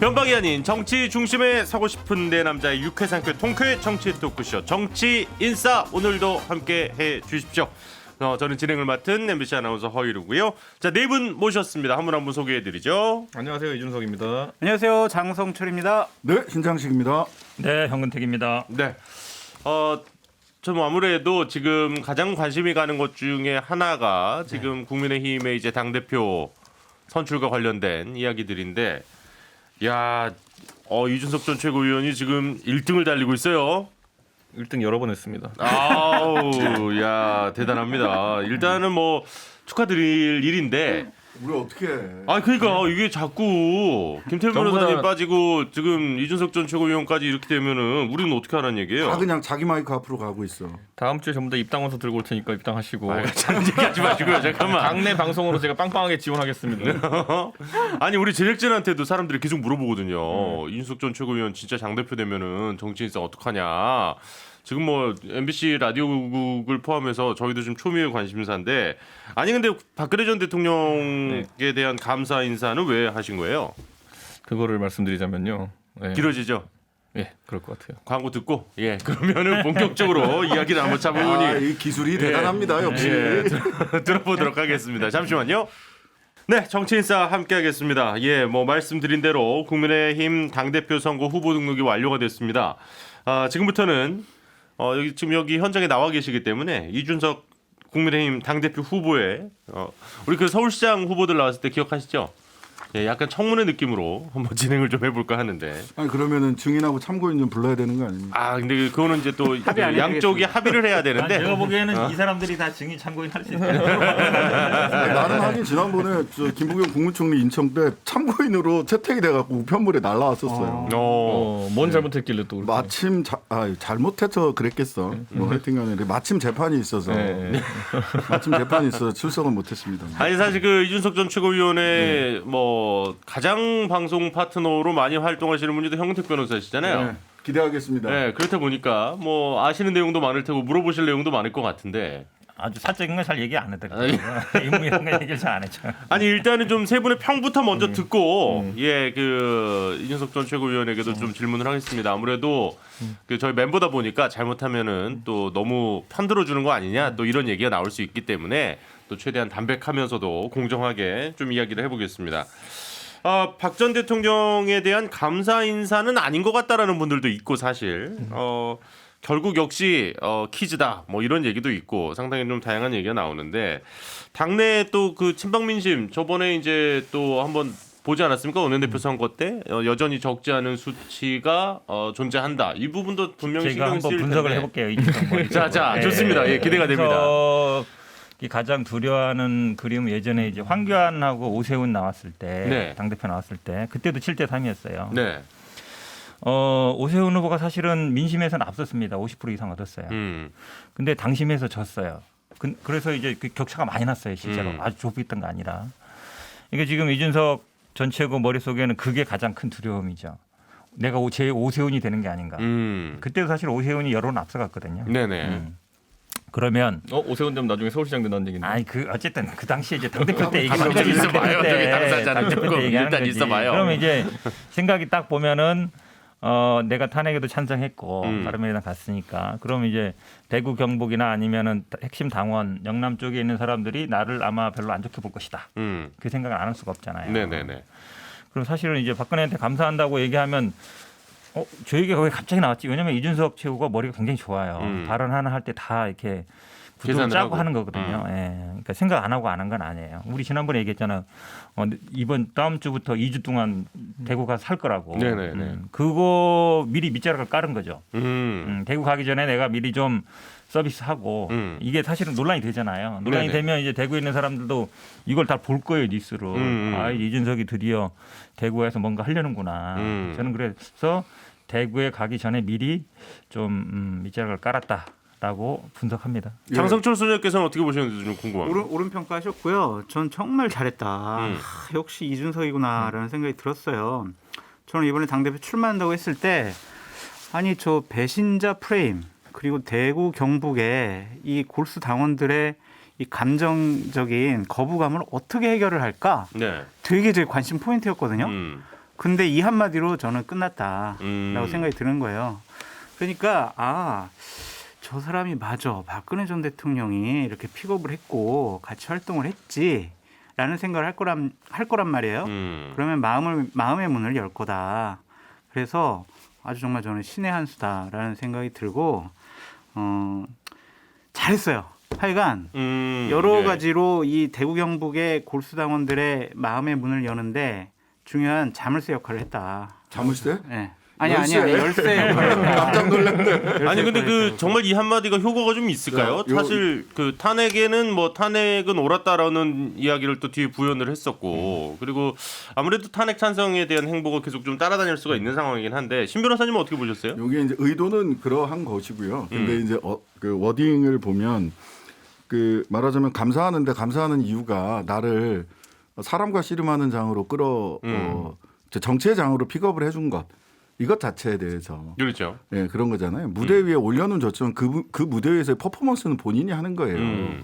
변방이 아닌 정치 중심에 서고 싶은 내 남자의 유쾌상쾌 통쾌 정치 토크쇼 정치 인싸 오늘도 함께 해주십시오. 저는 진행을 맡은 MBC 아나운서 허이루고요. 자, 네 분 모셨습니다. 한 분 한 분 소개해드리죠. 안녕하세요, 이준석입니다. 안녕하세요, 장성철입니다. 네, 신장식입니다. 네, 현근택입니다. 네, 좀 아무래도 지금 가장 관심이 가는 것 중에 하나가 지금 국민의힘의 이제 당 대표 선출과 관련된 이야기들인데, 야, 이준석 전 최고위원이 지금 1등을 달리고 있어요. 1등 여러 번 했습니다. 아우, 야, 대단합니다. 일단은 뭐 축하드릴 일인데. 우리 어떻게 해? 그러니까 이게 자꾸 김태현 전부 변호사님 다- 빠지고 지금 이준석 전 최고위원까지 이렇게 되면은 우리는 어떻게 하라는 얘기예요? 다 그냥 자기 마이크 앞으로 가고 있어. 다음 주에 전부 다 입당원서 들고 올 테니까 입당하시고 자는 얘기하지 마시고요. 잠깐만. 당내 방송으로 제가 빵빵하게 지원하겠습니다. 아니 우리 제작진한테도 사람들이 계속 물어보거든요. 이준석 전 최고위원 진짜 당 대표 되면은 정치인상 어떡하냐. 지금 뭐 MBC 라디오국을 포함해서 저희도 좀 초미의 관심사인데, 아니 근데 박근혜 전 대통령에 대한 감사 인사는 왜 하신 거예요? 그거를 말씀드리자면요. 네. 길어지죠? 예, 그럴 것 같아요. 광고 듣고 그러면은 본격적으로 이야기를 한번 잡아보니 이 기술이 대단합니다, 역시. 들어보도록 하겠습니다. 잠시만요. 네, 정치인싸 함께하겠습니다. 뭐 말씀드린 대로 국민의힘 당대표 선거 후보 등록이 완료가 됐습니다. 지금부터는 여기 현장에 나와 계시기 때문에 이준석 국민의힘 당대표 후보에 우리 그 서울시장 후보들 나왔을 때 기억하시죠? 약간 청문회 느낌으로 한번 진행을 좀 해볼까 하는데. 아니 그러면은 증인하고 참고인 좀 불러야 되는 거 아닙니까? 근데 그거는 이제 또 합의 안 양쪽이 해드리겠습니다. 합의를 해야 되는데. 제가 보기에는 이 사람들이 다 증인 참고인 할 수 있어요. 나는 하긴 지난번에 저 김부겸 국무총리 인천 때 참고인으로 채택이 돼갖고 우편물에 날라왔었어요. 뭔 잘못했길래 또 그렇게. 마침 잘못해서 그랬겠어. 뭐 하여튼간에 마침 재판이 있어서 마침 재판이 있어서 출석을 못했습니다. 아니 사실 그 이준석 전 최고위원의 뭐 가장 방송 파트너로 많이 활동하시는 분이 현근택 변호사시잖아요. 네, 기대하겠습니다. 네, 그렇다 보니까 뭐 아시는 내용도 많을 테고 물어보실 내용도 많을 것 같은데. 아주 사적인 건 잘 얘기 안 했더라고요. 인물이란 거 얘기를 잘 안 했죠. 아니 일단은 좀 세 분의 평부터 먼저 듣고 그 이준석 전 최고위원에게도 좀 질문을 하겠습니다. 아무래도 그 저희 멤버다 보니까 잘못하면은 또 너무 편들어 주는 거 아니냐 또 이런 얘기가 나올 수 있기 때문에 또 최대한 담백하면서도 공정하게 좀 이야기를 해보겠습니다. 박 전 대통령에 대한 감사 인사는 아닌 것 같다라는 분들도 있고 사실 결국 역시 키즈다 뭐 이런 얘기도 있고 상당히 좀 다양한 얘기가 나오는데, 당내 또 그 친박 민심 저번에 이제 또 한번 보지 않았습니까? 원내대표 선거 때 여전히 적지 않은 수치가 존재한다. 이 부분도 분명히 제가 신경 한번 쓰일 분석을 텐데. 해볼게요. 이준석 머리. 자, 좋습니다. 기대가 됩니다. 가장 두려워하는 그림은 예전에 이제 황교안하고 오세훈 나왔을 때, 당대표 나왔을 때, 그때도 7대 3이었어요. 네. 오세훈 후보가 사실은 민심에서는 앞섰습니다. 50% 이상 얻었어요. 근데 당심에서 졌어요. 그래서 이제 그 격차가 많이 났어요. 실제로 아주 좁혔던 거 아니라. 이게 지금 이준석 전 최고 머릿속에는 그게 가장 큰 두려움이죠. 내가 제 오세훈이 되는 게 아닌가. 그때도 사실 오세훈이 여론 앞서갔거든요. 네네. 그러면 오세훈 되면 나중에 서울시장 된다는 얘기인데. 어쨌든 그 당시에 이제 당대표 때 얘기하는 좀 거지. 있어봐요. 저기 당사자는 당대표 조금 때 얘기하는 일단 거지. 있어봐요. 그러면 이제 생각이 딱 보면은 내가 탄핵에도 찬성했고 바른미래당 갔으니까, 그럼 이제 대구 경북이나 아니면은 핵심 당원 영남 쪽에 있는 사람들이 나를 아마 별로 안 좋게 볼 것이다. 그 생각을 안 할 수가 없잖아요. 네네네. 그럼 사실은 이제 박근혜한테 감사한다고 얘기하면 저 얘기가 왜 갑자기 나왔지? 왜냐면 이준석 최고가 머리가 굉장히 좋아요. 발언 하나 할 때 다 이렇게 구도를 계산을 짜고 하고. 하는 거거든요. 그러니까 생각 안 하고 안 한 건 아니에요. 우리 지난번에 얘기했잖아요. 다음 주부터 2주 동안 대구 가서 살 거라고. 네네네. 그거 미리 밑자락을 깔은 거죠. 음. 대구 가기 전에 내가 미리 좀 서비스하고 이게 사실은 논란이 되잖아요. 논란이 네네. 되면 이제 대구에 있는 사람들도 이걸 다 볼 거예요, 뉴스로. 이준석이 드디어 대구에서 뭔가 하려는구나. 저는 그래서 대구에 가기 전에 미리 좀 밑자락을 깔았다라고 분석합니다. 장성철 소장께서는 어떻게 보셨는지 좀 궁금합니다. 옳은 평가하셨고요. 전 정말 잘했다. 역시 이준석이구나라는 생각이 들었어요. 저는 이번에 당대표 출마한다고 했을 때 아니 저 배신자 프레임 그리고 대구 경북의 이 골수 당원들의 이 감정적인 거부감을 어떻게 해결을 할까 네. 되게 제 관심 포인트였거든요. 근데 이 한마디로 저는 끝났다라고 생각이 드는 거예요. 그러니까 저 사람이 맞아. 박근혜 전 대통령이 이렇게 픽업을 했고 같이 활동을 했지라는 생각을 할 거란 말이에요. 그러면 마음의 문을 열 거다. 그래서 아주 정말 저는 신의 한 수다라는 생각이 들고 잘했어요. 하여간 여러 가지로 이 대구 경북의 골수당원들의 마음의 문을 여는데 중요한 자물쇠 역할을 했다. 자물쇠? 네. 아니 열쇠 역할을 했다. 깜짝 놀랐네. 아니 근데 그 정말 이 한마디가 효과가 좀 있을까요? 자, 사실 그 탄핵에는 뭐 탄핵은 옳았다라는 이야기를 또 뒤에 부연을 했었고 그리고 아무래도 탄핵 찬성에 대한 행보가 계속 좀 따라다닐 수가 있는 상황이긴 한데 신 변호사님은 어떻게 보셨어요? 여기 이제 의도는 그러한 것이고요. 근데 이제 그 워딩을 보면 그 말하자면 감사하는데 감사하는 이유가 나를 사람과 씨름하는 장으로 정치의 장으로 픽업을 해준 것. 이것 자체에 대해서 그렇죠. 예, 그런 거잖아요. 무대 위에 올려놓은 저처럼 그 무대 위에서의 퍼포먼스는 본인이 하는 거예요.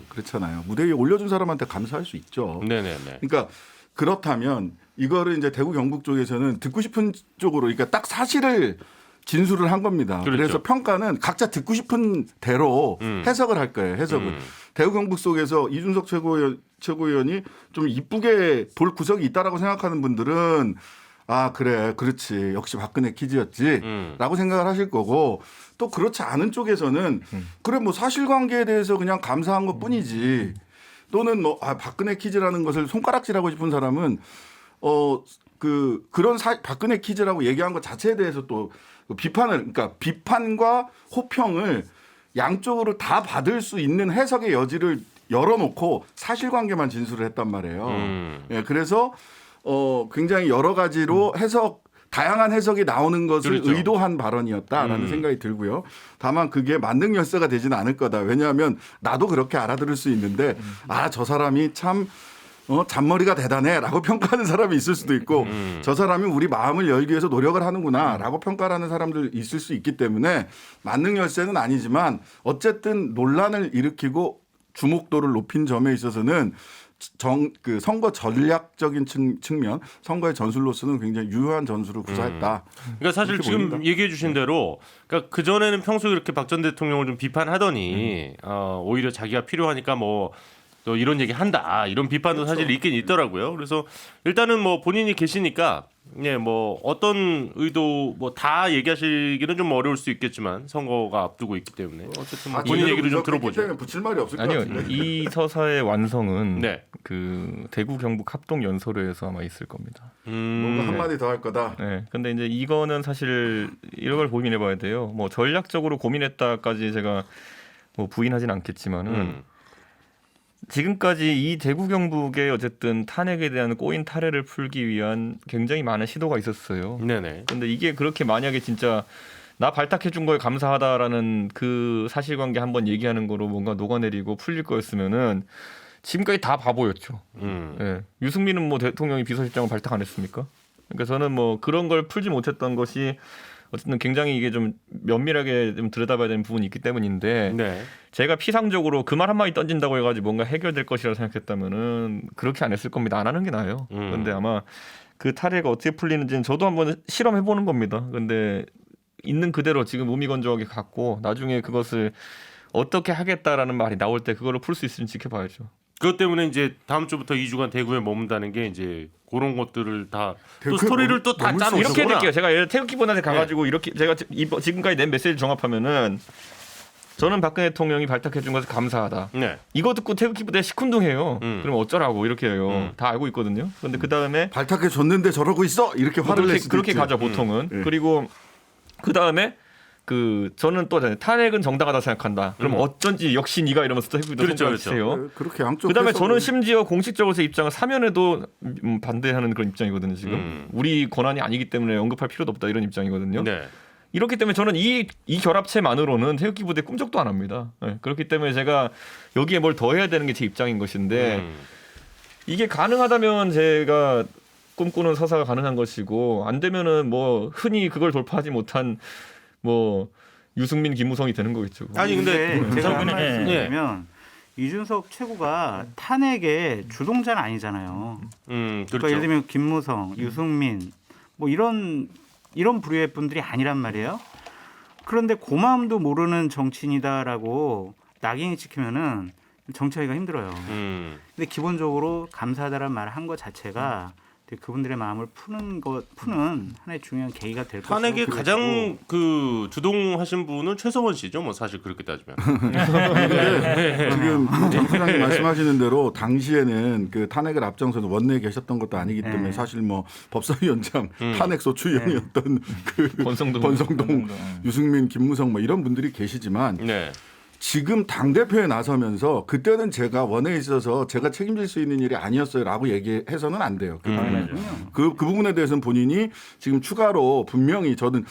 그렇잖아요. 무대 위에 올려준 사람한테 감사할 수 있죠. 네네네. 그러니까 그렇다면 이거를 이제 대구 경북 쪽에서는 듣고 싶은 쪽으로 그러니까 딱 사실을 진술을 한 겁니다. 그렇죠. 그래서 평가는 각자 듣고 싶은 대로 해석을 할 거예요. 해석을. 대구 경북 속에서 이준석 최고위원이 좀 이쁘게 볼 구석이 있다라고 생각하는 분들은 그래, 그렇지. 역시 박근혜 퀴즈였지. 라고 생각을 하실 거고 또 그렇지 않은 쪽에서는 그래, 뭐 사실관계에 대해서 그냥 감사한 것 뿐이지. 또는 뭐, 박근혜 퀴즈라는 것을 손가락질하고 싶은 사람은 그런 박근혜 퀴즈라고 얘기한 것 자체에 대해서 또 그러니까 비판과 호평을 양쪽으로 다 받을 수 있는 해석의 여지를 열어놓고 사실관계만 진술을 했단 말이에요. 예, 그래서 굉장히 여러 가지로 다양한 해석이 나오는 것을 그렇죠. 의도한 발언이었다라는 생각이 들고요. 다만 그게 만능 열쇠가 되지는 않을 거다. 왜냐하면 나도 그렇게 알아들을 수 있는데 저 사람이 참 잔머리가 대단해라고 평가하는 사람이 있을 수도 있고 저 사람이 우리 마음을 열기 위해서 노력을 하는구나라고 평가를 하는 사람들 있을 수 있기 때문에 만능 열쇠는 아니지만 어쨌든 논란을 일으키고 주목도를 높인 점에 있어서는 선거 전략적인 측면, 선거의 전술로서는 굉장히 유효한 전술을 구사했다. 그러니까 사실 지금 보입니다. 얘기해 주신 대로 그러니까 그 전에는 평소에 이렇게 박 전 대통령을 좀 비판하더니 오히려 자기가 필요하니까 뭐 또 이런 얘기 한다 이런 비판도 그렇죠. 사실 있긴 있더라고요. 그래서 일단은 뭐 본인이 계시니까 뭐 어떤 의도 뭐 다 얘기하시기는 좀 어려울 수 있겠지만 선거가 앞두고 있기 때문에 어쨌든 뭐 본인 얘기를 좀 들어보죠. 때문에 붙일 말이 없을 것 아니요, 같은데. 이 서사의 완성은 네. 그 대구 경북 합동 연설회에서 아마 있을 겁니다. 뭔가 한마디 더 할 거다. 네, 근데 이제 이거는 사실 이런 걸 고민해봐야 돼요. 뭐 전략적으로 고민했다까지 제가 뭐 부인하진 않겠지만은. 지금까지 이 대구 경북의 어쨌든 탄핵에 대한 꼬인 탈해를 풀기 위한 굉장히 많은 시도가 있었어요. 네네. 근데 이게 그렇게 만약에 진짜 나 발탁해 준 거에 감사하다라는 그 사실관계 한번 얘기하는 거로 뭔가 녹아내리고 풀릴 거였으면은 지금까지 다 바보였죠. 예. 유승민은 뭐 대통령이 비서실장을 발탁 안 했습니까? 그러니까 저는 뭐 그런 걸 풀지 못했던 것이 어쨌든 굉장히 이게 좀 면밀하게 좀 들여다봐야 되는 부분이 있기 때문인데 네. 제가 피상적으로 그 말 한마디 던진다고 해가지고 뭔가 해결될 것이라고 생각했다면은 그렇게 안 했을 겁니다. 안 하는 게 나아요. 그런데 아마 그 탈해가 어떻게 풀리는지는 저도 한번 실험해보는 겁니다. 근데 있는 그대로 지금 무미건조하게 갖고 나중에 그것을 어떻게 하겠다라는 말이 나올 때 그걸로 풀 수 있을지 지켜봐야죠. 그것 때문에 이제 다음 주부터 2주간 대구에 머문다는 게 이제 그런 것들을 다 또 대구에 스토리를 또 다 머물 수 짜놓으셨구나. 이렇게 해드릴게요. 제가 예를 태극기본한테 가가지고 이렇게 제가 지금까지 낸 메시지를 정합하면은 저는 박근혜 대통령이 발탁해 준 것을 감사하다. 네. 이거 듣고 태극기부대 시큰둥해요. 그럼 어쩌라고 이렇게 해요. 다 알고 있거든요. 그런데 그 다음에 발탁해 줬는데 저러고 있어 이렇게 화를 낼 수도 그렇게 있지. 가죠 보통은. 네. 그리고 그 다음에 저는 또 탄핵은 정당하다 생각한다. 그럼 어쩐지 역시 네가 이러면서 또 태극기도 그렇죠, 주세요. 그렇게 양쪽. 그다음에 해석을- 저는 심지어 공식적으로 제 입장을 사면에도 반대하는 그런 입장이거든요. 지금 우리 권한이 아니기 때문에 언급할 필요도 없다 이런 입장이거든요. 네. 이렇기 때문에 저는 이 결합체만으로는 태극기 부대 꿈쩍도 안 합니다. 네, 그렇기 때문에 제가 여기에 뭘 더 해야 되는 게 제 입장인 것인데 이게 가능하다면 제가 꿈꾸는 서사가 가능한 것이고 안 되면은 뭐 흔히 그걸 돌파하지 못한 뭐 유승민, 김무성이 되는 거겠죠. 아니 근데 제가 한 예. 말씀 드리면 이준석 최고가 탄핵의 주동자는 아니잖아요. 그러니까 그렇죠. 예를 들면 김무성, 유승민, 뭐 이런 부류의 분들이 아니란 말이에요. 그런데 고마움도 모르는 정치인이다라고 낙인이 찍히면은 정치하기가 힘들어요. 근데 기본적으로 감사하다라는 말을 한 것 자체가 그분들의 마음을 푸는 하나의 중요한 계기가 될 것이고 탄핵에 가장 그 주동하신 분은 최서원 씨죠. 뭐 사실 그렇게 따지면. 지금 정 소장님 말씀하시는 대로 당시에는 그 탄핵을 앞장서서 원내에 계셨던 것도 아니기 때문에 사실 뭐 법사위원장 탄핵 소추위원이었던 그 권성동, 유승민, 김무성 뭐 이런 분들이 계시지만 네. 지금 당대표에 나서면서 그때는 제가 원내에 있어서 제가 책임질 수 있는 일이 아니었어요라고 얘기해서는 안 돼요. 그 부분에 대해서는 본인이 지금 추가로 분명히 저는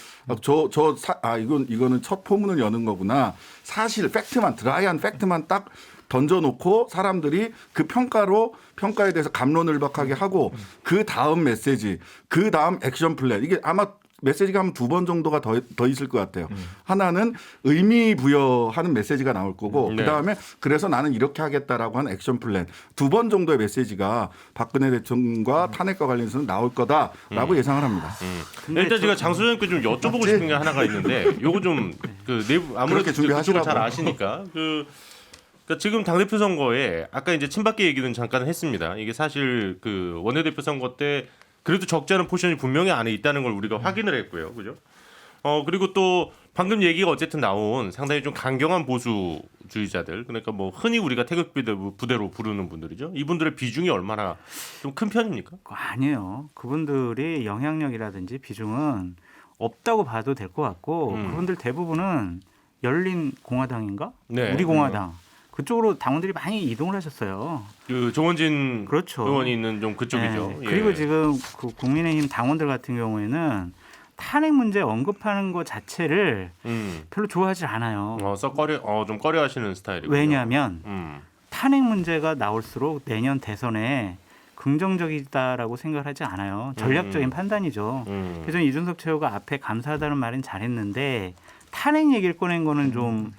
이거는 첫 포문을 여는 거구나. 사실 팩트만 드라이한 팩트만 딱 던져놓고 사람들이 그 평가에 대해서 갑론을박하게 하고 그 다음 메시지, 그 다음 액션 플랜 이게 아마 메시지가 한 2번 정도가 더 있을 것 같아요. 하나는 의미 부여하는 메시지가 나올 거고 네. 그다음에 그래서 나는 이렇게 하겠다라고 하는 액션 플랜 2번 정도의 메시지가 박근혜 대통령과 탄핵과 관련해서는 나올 거다라고 예상을 합니다. 일단 제가 장 소장님께 좀 여쭤보고 싶은 게 하나가 있는데 요거 좀 그 내부 아무래도 그렇게 준비하시라고. 그쪽을 잘 아시니까 그러니까 지금 당대표 선거에 아까 이제 친박계 얘기는 잠깐 했습니다. 이게 사실 그 원내대표 선거 때 그래도 적지 않은 포션이 분명히 안에 있다는 걸 우리가 확인을 했고요. 그죠? 그리고 또 방금 얘기가 어쨌든 나온 상당히 좀 강경한 보수주의자들 그러니까 뭐 흔히 우리가 태극 부대로 부르는 분들이죠. 이분들의 비중이 얼마나 좀 큰 편입니까? 아니에요. 그분들이 영향력이라든지 비중은 없다고 봐도 될 것 같고 그분들 대부분은 열린 공화당인가? 네. 우리 공화당 그쪽으로 당원들이 많이 이동을 하셨어요. 그 조원진 그렇죠. 의원이 있는 좀 그쪽이죠. 네. 예. 그리고 지금 그 국민의힘 당원들 같은 경우에는 탄핵 문제 언급하는 것 자체를 별로 좋아하지 않아요. 좀 꺼려하시는 스타일이고. 왜냐하면 탄핵 문제가 나올수록 내년 대선에 긍정적이다라고 생각을 하지 않아요. 전략적인 판단이죠. 그래서 이준석 최고가 앞에 감사하다는 말은 잘했는데 탄핵 얘기를 꺼낸 거는 좀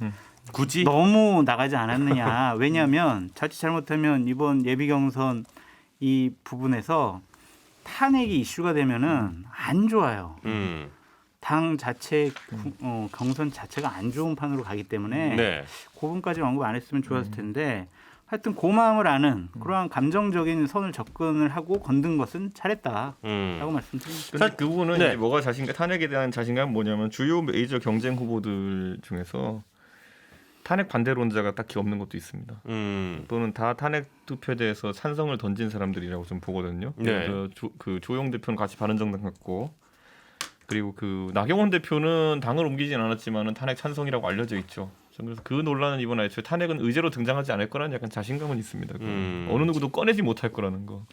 굳이 너무 나가지 않았느냐. 왜냐하면 자칫 잘못하면 이번 예비 경선 이 부분에서 탄핵이 이슈가 되면은 안 좋아요. 당 자체 경선 자체가 안 좋은 판으로 가기 때문에 네. 그 부분까지 언급 안 했으면 좋았을 텐데 하여튼 그 마음을 아는 그러한 감정적인 선을 접근을 하고 건든 것은 잘했다라고 말씀드립니다. 근데 그 부분은 네. 이제 뭐가 탄핵에 대한 자신감은 뭐냐면 주요 메이저 경쟁 후보들 중에서 탄핵 반대론자가 딱히 없는 것도 있습니다. 또는 다 탄핵 투표에 대해서 찬성을 던진 사람들이라고 좀 보거든요. 네. 그래서 그 조영 대표는 같이 바른정당 갔고, 그리고 그 나경원 대표는 당을 옮기진 않았지만은 탄핵 찬성이라고 알려져 있죠. 그래서 그 논란은 이번 애초에 탄핵은 의제로 등장하지 않을 거라는 약간 자신감은 있습니다. 어느 누구도 꺼내지 못할 거라는 거.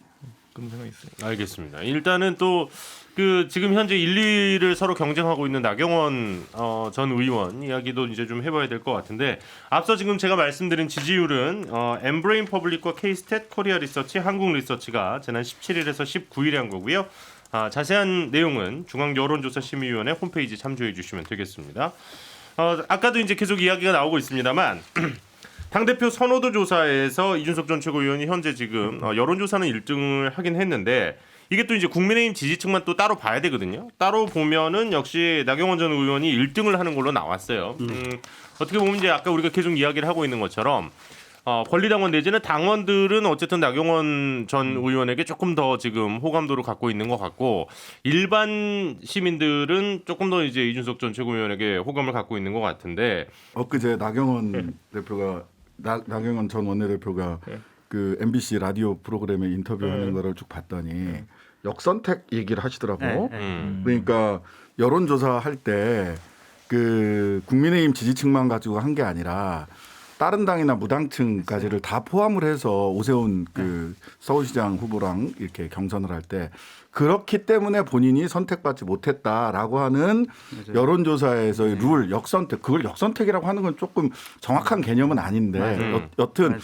그런 생각이 있습니다. 알겠습니다. 일단은 또 그 지금 현재 1, 2를 서로 경쟁하고 있는 나경원 전 의원 이야기도 이제 좀 해봐야 될 것 같은데 앞서 지금 제가 말씀드린 지지율은 엠브레인 퍼블릭과 K-스탯, 코리아 리서치, 한국 리서치가 지난 17일에서 19일에 한 거고요. 자세한 내용은 중앙여론조사심의위원회 홈페이지 참조해 주시면 되겠습니다. 아까도 이제 계속 이야기가 나오고 있습니다만 당대표 선호도 조사에서 이준석 전 최고위원이 현재 지금 여론조사는 1등을 하긴 했는데 이게 또 이제 국민의힘 지지층만 또 따로 봐야 되거든요. 따로 보면은 역시 나경원 전 의원이 1등을 하는 걸로 나왔어요. 어떻게 보면 이제 아까 우리가 계속 이야기를 하고 있는 것처럼 권리당원 내지는 당원들은 어쨌든 나경원 전 의원에게 조금 더 지금 호감도를 갖고 있는 것 같고 일반 시민들은 조금 더 이제 이준석 전 최고위원에게 호감을 갖고 있는 것 같은데 엊그제 나경원 대표가 나경원 전 원내대표가 그 MBC 라디오 프로그램에 인터뷰하는 거를 쭉 봤더니 역선택 얘기를 하시더라고. 그러니까 여론조사 할 때 그 국민의힘 지지층만 가지고 한 게 아니라 다른 당이나 무당층까지를 다 포함을 해서 오세훈 그 서울시장 후보랑 이렇게 경선을 할 때 그렇기 때문에 본인이 선택받지 못했다라고 하는 여론조사에서의 룰 역선택 그걸 역선택이라고 하는 건 조금 정확한 개념은 아닌데 여튼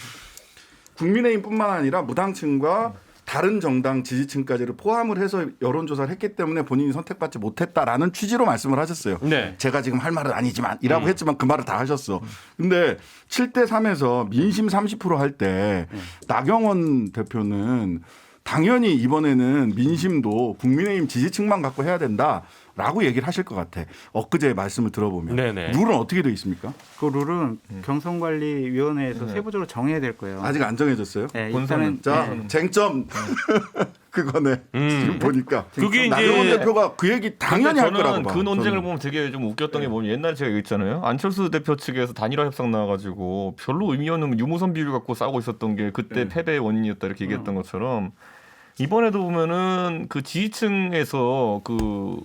국민의힘뿐만 아니라 무당층과 다른 정당 지지층까지를 포함을 해서 여론조사를 했기 때문에 본인이 선택받지 못했다라는 취지로 말씀을 하셨어요. 네. 제가 지금 할 말은 아니지만 이라고 했지만 그 말을 다 하셨어. 근데 7대 3에서 민심 30% 할 때 나경원 대표는 당연히 이번에는 민심도 국민의힘 지지층만 갖고 해야 된다라고 얘기를 하실 것 같아. 엊그제 말씀을 들어보면. 네네. 룰은 어떻게 돼 있습니까? 그 룰은 경선관리위원회에서 세부적으로 정해야 될 거예요. 아직 안 정해졌어요. 네, 본선은 일단은 자, 네. 쟁점 그거네. 지금 보니까 그게 나경원 이제 대표가 그 얘기 당연히 할 거라고 저는 봐. 그 논쟁을 저는. 보면 되게 좀 웃겼던 게 뭐냐면 옛날에 제가 얘기했잖아요. 안철수 대표 측에서 단일화 협상 나와가지고 별로 의미 없는 유무선 비율 갖고 싸우고 있었던 게 그때 패배의 원인이었다 이렇게 얘기했던 것처럼 이번에도 보면은 그 지지층에서 그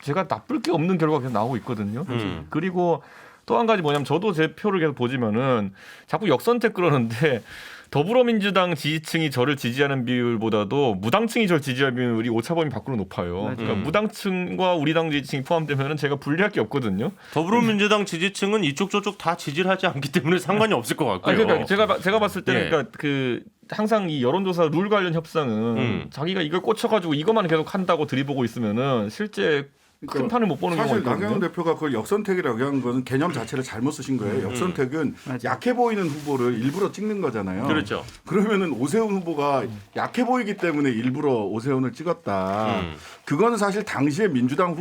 제가 나쁠 게 없는 결과가 계속 나오고 있거든요. 그리고 또 한 가지 뭐냐면 저도 제 표를 계속 보지만은 자꾸 역선택 그러는데 더불어민주당 지지층이 저를 지지하는 비율보다도 무당층이 저를 지지하는 비율이 오차범위 밖으로 높아요. 그러니까 무당층과 우리 당 지지층이 포함되면은 제가 불리할 게 없거든요. 더불어민주당 지지층은 이쪽 저쪽 다 지지를 하지 않기 때문에 상관이 없을 것 같고요. 아니, 그러니까 제가 봤을 때는 예. 그러니까 그 항상 이 여론조사 룰 관련 협상은 자기가 이걸 꽂혀가지고 이것만 계속 한다고 들이보고 있으면은 실제 큰 판을 못 보는 경우가 사실 있거든요. 나경원 대표가 그걸 역선택이라고 한 것은 개념 자체를 잘못 쓰신 거예요. 역선택은 약해 보이는 후보를 일부러 찍는 거잖아요. 그렇죠. 그러면은 오세훈 후보가 약해 보이기 때문에 일부러 오세훈을 찍었다. 그거는 사실 당시에 민주당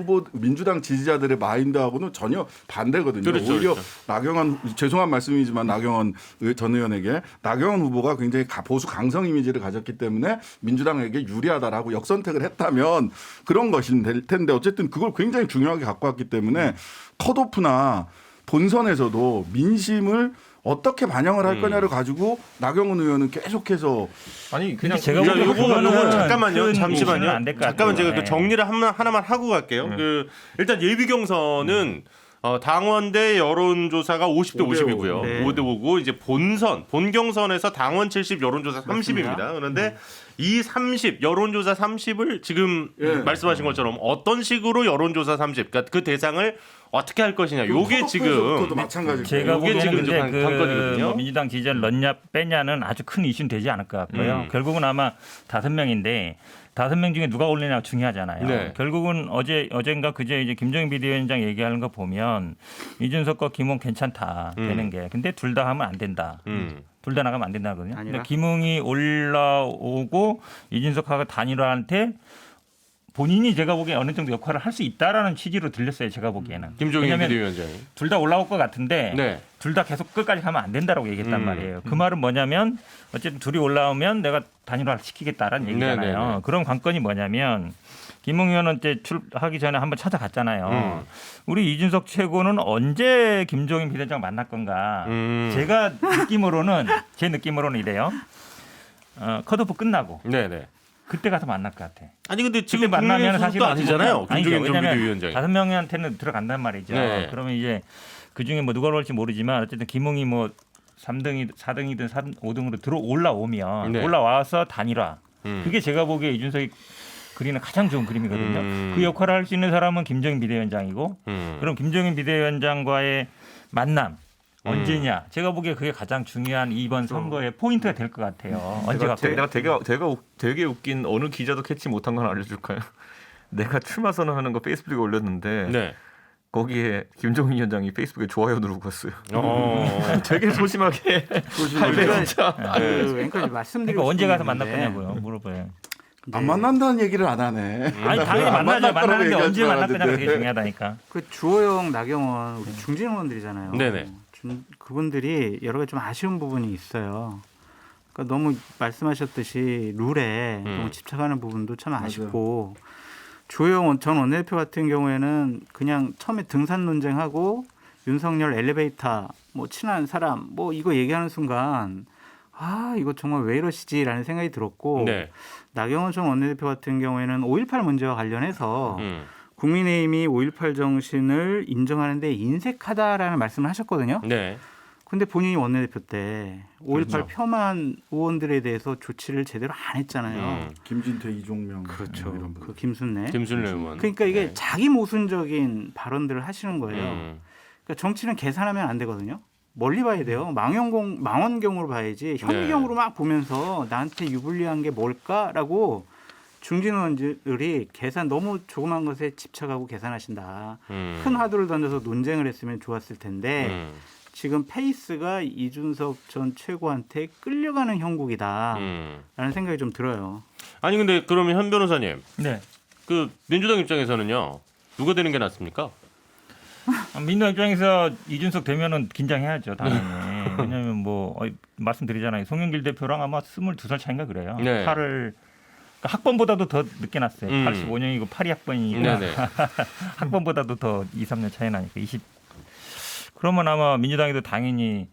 지지자들의 마인드하고는 전혀 반대거든요. 그렇죠, 오히려 그렇죠. 나경원 죄송한 말씀이지만 나경원 전 의원에게 나경원 후보가 굉장히 보수 강성 이미지를 가졌기 때문에 민주당에게 유리하다라고 역선택을 했다면 그런 것이 될 텐데 어쨌든 그걸 굉장히 중요하게 갖고 왔기 때문에 컷오프나 본선에서도 민심을 어떻게 반영을 할 거냐를 가지고 나경원 의원은 계속해서 아니 그냥 제가 야, 보기에는 요거 그거는 잠깐만요. 큰 잠시만요. 이슈는 안될것 잠깐만 같아요. 제가 그 네. 정리를 하나만 하고 갈게요. 그 일단 예비 경선은 당원대 여론조사가 50대 50이고요. 네. 5대 5고 이제 본경선에서 당원 70, 여론조사 30입니다. 그런데 이 30 여론조사 30을 지금 말씀하신 것처럼 어떤 식으로 여론조사 30, 그러니까 그 대상을 어떻게 할 것이냐. 요게 지금 마찬가지. 제가 요게 보기에는 지금 근데 관건이거든요. 뭐 민주당 지지자를 넣냐 빼냐는 아주 큰 이슈는 되지 않을 것 같고요. 결국은 아마 5명인데 5명 중에 누가 올리냐가 중요하잖아요. 네. 결국은 어젠가 그제 이제 김종인 비대위원장 얘기하는 거 보면 이준석과 김웅 괜찮다 되는 게 근데 둘 다 하면 안 된다. 둘 다 나가면 안 된다거든요. 근데 아니라? 김웅이 올라오고 이준석하고 단일화한테 본인이 제가 보기에 어느 정도 역할을 할 수 있다라는 취지로 들렸어요. 제가 보기에는. 김종인 왜냐하면 비대위원장이. 둘 다 올라올 것 같은데 네. 둘 다 계속 끝까지 가면 안 된다라고 얘기했단 말이에요. 그 말은 뭐냐면 어쨌든 둘이 올라오면 내가 단일화를 시키겠다라는 얘기잖아요. 네네네. 그런 관건이 뭐냐면 김웅 의원은 이제 출하기 전에 한번 찾아갔잖아요. 우리 이준석 최고는 언제 김종인 비대위원장 만날 건가? 제가 제 느낌으로는 이래요. 컷오프 끝나고 네네. 그때 가서 만날 것 같아. 아니 근데 그때 지금 만나면 사실 사실 아니잖아요. 김종인 전 비대위원장이. 5명한테는 들어간단 말이죠. 네. 그러면 이제 그 중에 뭐 누가 올지 모르지만 어쨌든 김웅이 뭐 3등이든 4등이든 5등으로 올라오면 네. 올라와서 단일화. 그게 제가 보기에 이준석이 그리는 가장 좋은 그림이거든요. 그 역할을 할 수 있는 사람은 김종인 비대위원장이고 그럼 김종인 비대위원장과의 만남 언제냐? 제가 보기에 그게 가장 중요한 이번 선거의 포인트가 될 것 같아요. 언제 갖고? 내가 되게 웃긴 어느 기자도 캐치 못한 건 알려줄까요? 내가 출마 선언하는 거 페이스북에 올렸는데 네. 거기에 김종인 위원장이 페이스북에 좋아요 누르고 갔어요. 되게 소심하게. 그러니까 진짜. 그 앵커님 말씀드리고 그러니까 언제 가서 만날 싶은데 거냐고요. 물어봐요. 안 만난다는 얘기를 안 하네. 아니 당연히 안 만나죠. 만날 거라고 만나는데 얘기할 언제 줄 만날 거냐가 알았는데. 되게 중요하다니까. 그 주호영, 나경원 우리 중진 의원들이잖아요. 네네. 그분들이 여러 가지 좀 아쉬운 부분이 있어요. 그러니까 너무 말씀하셨듯이 룰에 너무 집착하는 부분도 참 아쉽고 주호영 전 원내대표 같은 경우에는 그냥 처음에 등산 논쟁하고 윤석열 엘리베이터 뭐 친한 사람 뭐 이거 얘기하는 순간 아 이거 정말 왜 이러시지라는 생각이 들었고 네. 나경원 전 원내대표 같은 경우에는 5.18 문제와 관련해서 국민의힘이 5.18 정신을 인정하는데 인색하다라는 말씀을 하셨거든요. 네. 근데 본인이 원내대표 때 5.18 그렇죠. 폄하한 의원들에 대해서 조치를 제대로 안 했잖아요. 김진태, 이종명 그렇죠. 이런 분. 그 김순례. 김순례 의원. 그러니까 이게 네. 자기 모순적인 발언들을 하시는 거예요. 그러니까 정치는 계산하면 안 되거든요. 멀리 봐야 돼요. 망원경으로 봐야지. 현미경으로 막 보면서 나한테 유불리한 게 뭘까라고 중진 의원들이 계산 너무 조그만 것에 집착하고 계산하신다. 큰 화두를 던져서 논쟁을 했으면 좋았을 텐데 지금 페이스가 이준석 전 최고한테 끌려가는 형국이다라는 생각이 좀 들어요. 아니 근데 그러면 현 변호사님, 네. 그 민주당 입장에서는요, 누가 되는 게 낫습니까? 민주당 입장에서 이준석 되면은 긴장해야죠, 당연히. 왜냐하면 뭐 말씀드리잖아요. 송영길 대표랑 아마 22살 차인가 그래요. 네. 그러니까 학번보다도 더 늦게 났어요. 85년이고 82학번이니까 네네. 학번보다도 더 2, 3년 차이 나니까 20. 그러면 아마 민주당에도 당연히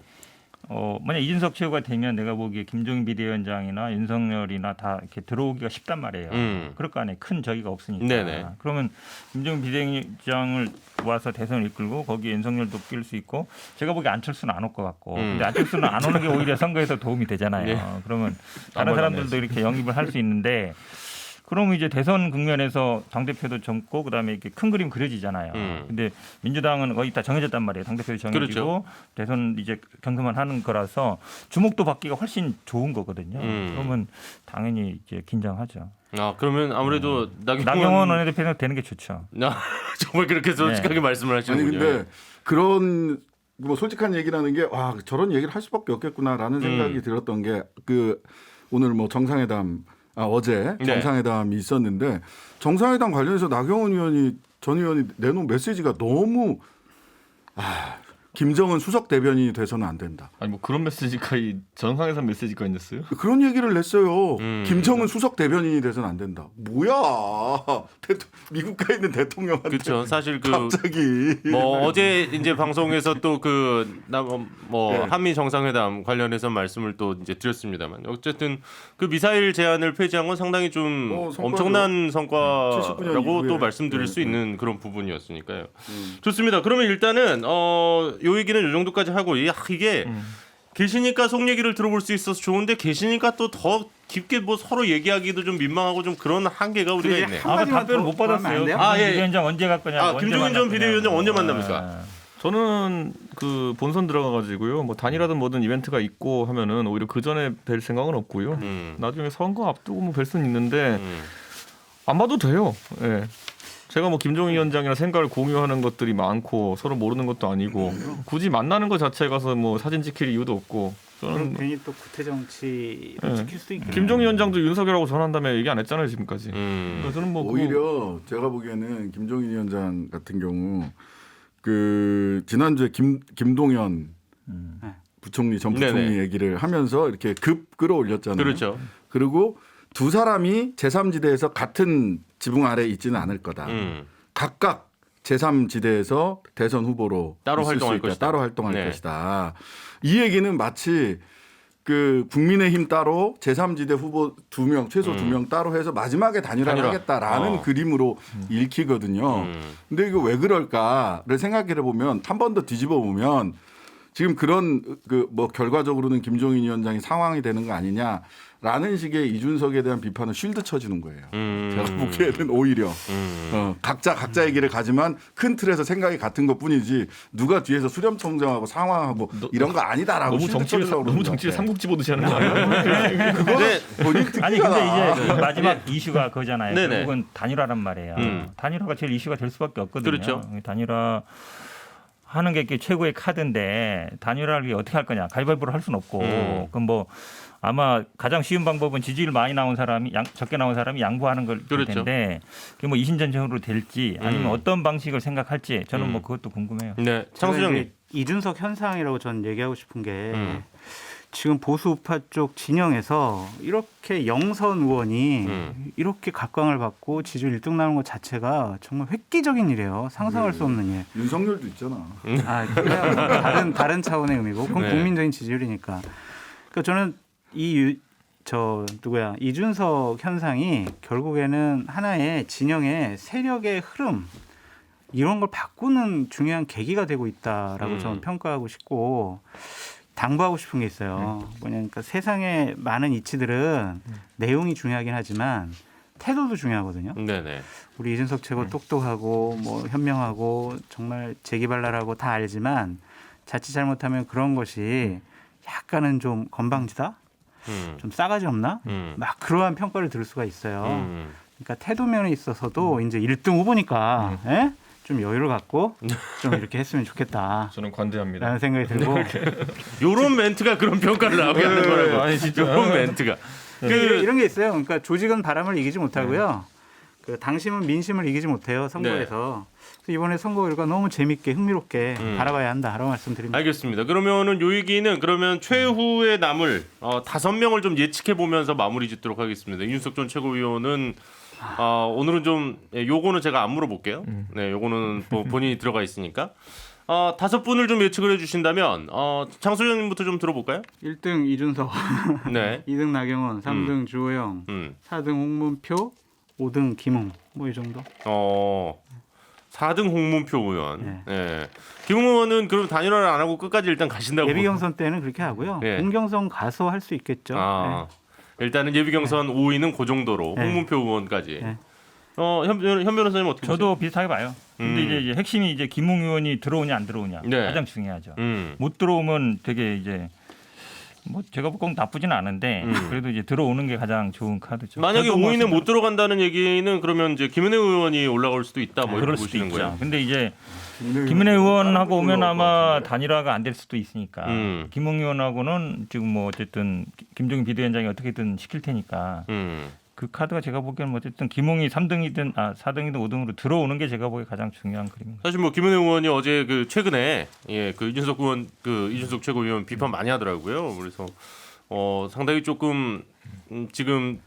만약 이준석 최고가 되면 내가 보기에 김종인 비대위원장이나 윤석열이나 다 이렇게 들어오기가 쉽단 말이에요. 그럴 거 아니에요. 큰 저기가 없으니까. 네네. 그러면 김종인 비대위원장을 와서 대선을 이끌고 거기에 윤석열도 낄 수 있고 제가 보기에 안철수는 안 올 것 같고 근데 안철수는 안 오는 게 오히려 선거에서 도움이 되잖아요. 네. 그러면 다른 사람들도 이렇게 영입을 할 수 있는데 그러면 이제 대선 국면에서 당대표도 젊고 그다음에 이렇게 큰 그림 그려지잖아요. 근데 민주당은 거의 다 정해졌단 말이에요. 당대표도 정해지고 그렇죠. 대선 이제 경선만 하는 거라서 주목도 받기가 훨씬 좋은 거거든요. 그러면 당연히 이제 긴장하죠. 아 그러면 아무래도 나경원 원내대표는 되는 게 좋죠. 정말 그렇게 솔직하게 말씀을 아니 하시는군요. 근데 그런 뭐 솔직한 얘기라는 게 와 저런 얘기를 할 수밖에 없겠구나라는 생각이 들었던 게 그 오늘 뭐 정상회담 어제 네. 정상회담이 있었는데 정상회담 관련해서 나경원 전 의원이 내놓은 메시지가 너무 김정은 수석 대변인이 돼서는 안 된다. 아니 뭐 그런 메시지가 정상회담 메시지가 있었어요? 그런 얘기를 냈어요. 김정은 수석 대변인이 돼서는 안 된다. 뭐야? 미국에 있는 대통령한테 그렇죠. 사실 갑자기 뭐 어제 이제 방송에서 또 네. 한미 정상회담 관련해서 말씀을 또 이제 드렸습니다만 어쨌든 그 미사일 제한을 폐지한 건 상당히 좀 성과죠. 엄청난 79년 성과라고 또 이후에. 말씀드릴 수 네. 있는 그런 부분이었으니까요. 좋습니다. 그러면 일단은 요 얘기는 요 정도까지 하고 이게 계시니까 속 얘기를 들어볼 수 있어서 좋은데 계시니까 또 더 깊게 뭐 서로 얘기하기도 좀 민망하고 좀 그런 한계가 우리가 있네. 한마디만 답변을 못 더 하면 안 받았어요. 돼요? 비대위원장 언제 갈 거냐? 김종인 전 비대위원장 언제 만납니까? 저는 그 본선 들어가가지고요. 뭐 단일화든 뭐든 이벤트가 있고 하면은 오히려 그 전에 뵐 생각은 없고요. 나중에 선거 앞두고 뭐 뵐 수는 있는데 안 봐도 돼요. 예. 제가 뭐 김종인 위원장이랑 생각을 공유하는 것들이 많고 서로 모르는 것도 아니고 굳이 만나는 것 자체에 가서 뭐 사진 찍힐 이유도 없고 그럼 저는 괜히 또 구태 정치를 네. 지킬 수 있겠네요. 김종인 위원장도 윤석열하고 전화한 다음에 얘기 안 했잖아요 지금까지. 그래서 저는 뭐 오히려 제가 보기에는 김종인 위원장 같은 경우 그 지난주에 김동연 부총리 전 부총리 네네. 얘기를 하면서 이렇게 급 끌어올렸잖아요. 그렇죠. 그리고 두 사람이 제3지대에서 같은 지붕 아래에 있지는 않을 거다. 각각 제3지대에서 대선 후보로 따로 있을 활동할 수 있다. 것이다. 따로 활동할 네. 것이다. 이 얘기는 마치 그 국민의힘 따로 제3지대 후보 2명 최소 2명 따로 해서 마지막에 단일화를 단일화. 하겠다라는 그림으로 읽히거든요. 근데 이거 왜 그럴까를 생각해 보면 한 번 더 뒤집어 보면 지금 그런 그 뭐 결과적으로는 김종인 위원장이 상황이 되는 거 아니냐라는 식의 이준석에 대한 비판을 쉴드 쳐주는 거예요. 제가 보기에는 오히려 각자 얘기를 가지만 큰 틀에서 생각이 같은 것뿐이지 누가 뒤에서 수렴청정하고 상황하고 이런 거 아니다라고 너무 정치를 정치를 삼국지 보듯이 하는 거 아니에요? 근데 본인 아니 근데 이제 그 마지막 이슈가 그거잖아요. 네네. 결국은 단일화란 말이에요. 단일화가 제일 이슈가 될 수밖에 없거든요. 그렇죠. 단일화 하는 게 이렇게 최고의 카드인데 단일화를 어떻게 할 거냐? 가위바위보로 할 수는 없고 그럼 뭐 아마 가장 쉬운 방법은 지지율 많이 나온 사람이 적게 나온 사람이 양보하는 걸 그렇죠. 텐데 그게 뭐 이신전쟁으로 될지 아니면 어떤 방식을 생각할지 저는 뭐 그것도 궁금해요. 네, 제가 창수장님. 이제 이준석 현상이라고 전 얘기하고 싶은 게 지금 보수 우파 쪽 진영에서 이렇게 영선 의원이 이렇게 각광을 받고 지지율 1등 나오는 것 자체가 정말 획기적인 일이에요. 상상할 수 없는 일. 윤석열도 있잖아. 그냥 다른 차원의 의미고 그건 네. 국민적인 지지율이니까. 그러니까 저는 이준석 현상이 결국에는 하나의 진영의 세력의 흐름 이런 걸 바꾸는 중요한 계기가 되고 있다라고 저는 평가하고 싶고 당부하고 싶은 게 있어요. 뭐냐니까 세상의 많은 이치들은 내용이 중요하긴 하지만 태도도 중요하거든요. 네네. 우리 이준석 최고 똑똑하고 뭐 현명하고 정말 재기발랄하고 다 알지만 자칫 잘못하면 그런 것이 약간은 좀 건방지다, 좀 싸가지 없나, 막 그러한 평가를 들을 수가 있어요. 그러니까 태도 면에 있어서도 이제 1등 후보니까 좀 여유를 갖고 좀 이렇게 했으면 좋겠다. 저는 관대합니다. 라는 생각이 들고 요런 멘트가 그런 평가를 나오게 하는 거라고. 아니, 진짜. 요런 멘트가. 이런 게 있어요. 그러니까 조직은 바람을 이기지 못하고요. 그 당심은 민심을 이기지 못해요. 선거에서. 그래서 이번에 선거 결과 너무 재밌게 흥미롭게 바라봐야 한다라고 말씀드립니다. 알겠습니다. 그러면은 요 얘기는 그러면 최후에 남을 5명을 좀 예측해 보면서 마무리 짓도록 하겠습니다. 이준석 전 최고위원은 오늘은 좀 요거는 제가 안 물어볼게요. 네, 요거는 본인이 들어가 있으니까 5분을 좀 예측을 해주신다면 장소장님부터 좀 들어볼까요? 1등 이준석, 네. 2등 나경원, 3등 주호영, 4등 홍문표, 5등 김웅 뭐 이 정도. 4등 홍문표 의원. 네. 네. 김웅 의원은 그럼 단일화를 안 하고 끝까지 일단 가신다고. 예비 경선 때는 그렇게 하고요. 네. 본경선 가서 할 수 있겠죠. 일단은 예비 경선 5위는 그 정도로 네. 홍문표 의원까지. 네. 현 변호사님 어떻게 보세요? 저도 비슷하게 봐요. 근데 이제 핵심이 이제 김웅 의원이 들어오냐 안 들어오냐 네. 가장 중요하죠. 음. 못 들어오면 되게 이제 뭐 제가 꼭 나쁘지는 않은데 그래도 이제 들어오는 게 가장 좋은 카드죠. 만약에 저도 뭐 5위는 못 들어간다는 얘기는 그러면 이제 김은혜 의원이 올라올 수도 있다 뭐 이렇게 그럴 수도 보시는 있죠. 거예요. 근데 이제 김은혜 의원하고 오면 아마 단일화가 안 될 수도 있으니까 김웅 의원하고는 지금 뭐 어쨌든 김종인 비대위원장이 어떻게든 시킬 테니까 그 카드가 제가 보기에는 뭐 어쨌든 김웅이 3등이든 4등이든 5등으로 들어오는 게 제가 보기에 가장 중요한 그림입니다. 사실 뭐 김은혜 의원이 어제 그 최근에 그 이준석 의원 이준석 최고위원 비판 많이 하더라고요. 그래서 상당히 조금 지금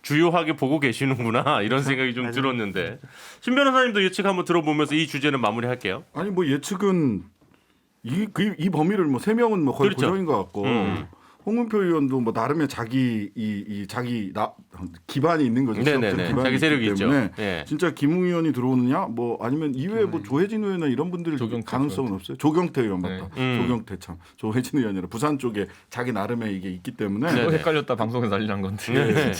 주요하게 보고 계시는구나 이런 생각이 좀 들었는데 신 변호사님도 예측 한번 들어보면서 이 주제는 마무리할게요. 아니 뭐 예측은 이 범위를 뭐 3명은 뭐 거의 그렇죠. 고정인 것 같고 홍문표 의원도 뭐 나름의 자기 기반이 있는 거죠. 네네네. 지역적 기반이 자기 세력이 있기 있죠. 때문에 예. 진짜 김웅 의원이 들어오느냐 뭐 아니면 이외에 뭐 조혜진 의원이나 이런 분들 가능성은 없어요. 조경태 의원 맞다. 조경태 참 조혜진 의원이라 부산 쪽에 자기 나름의 이게 있기 때문에 네. 또 헷갈렸다 방송에서 난리 난 건데. 네.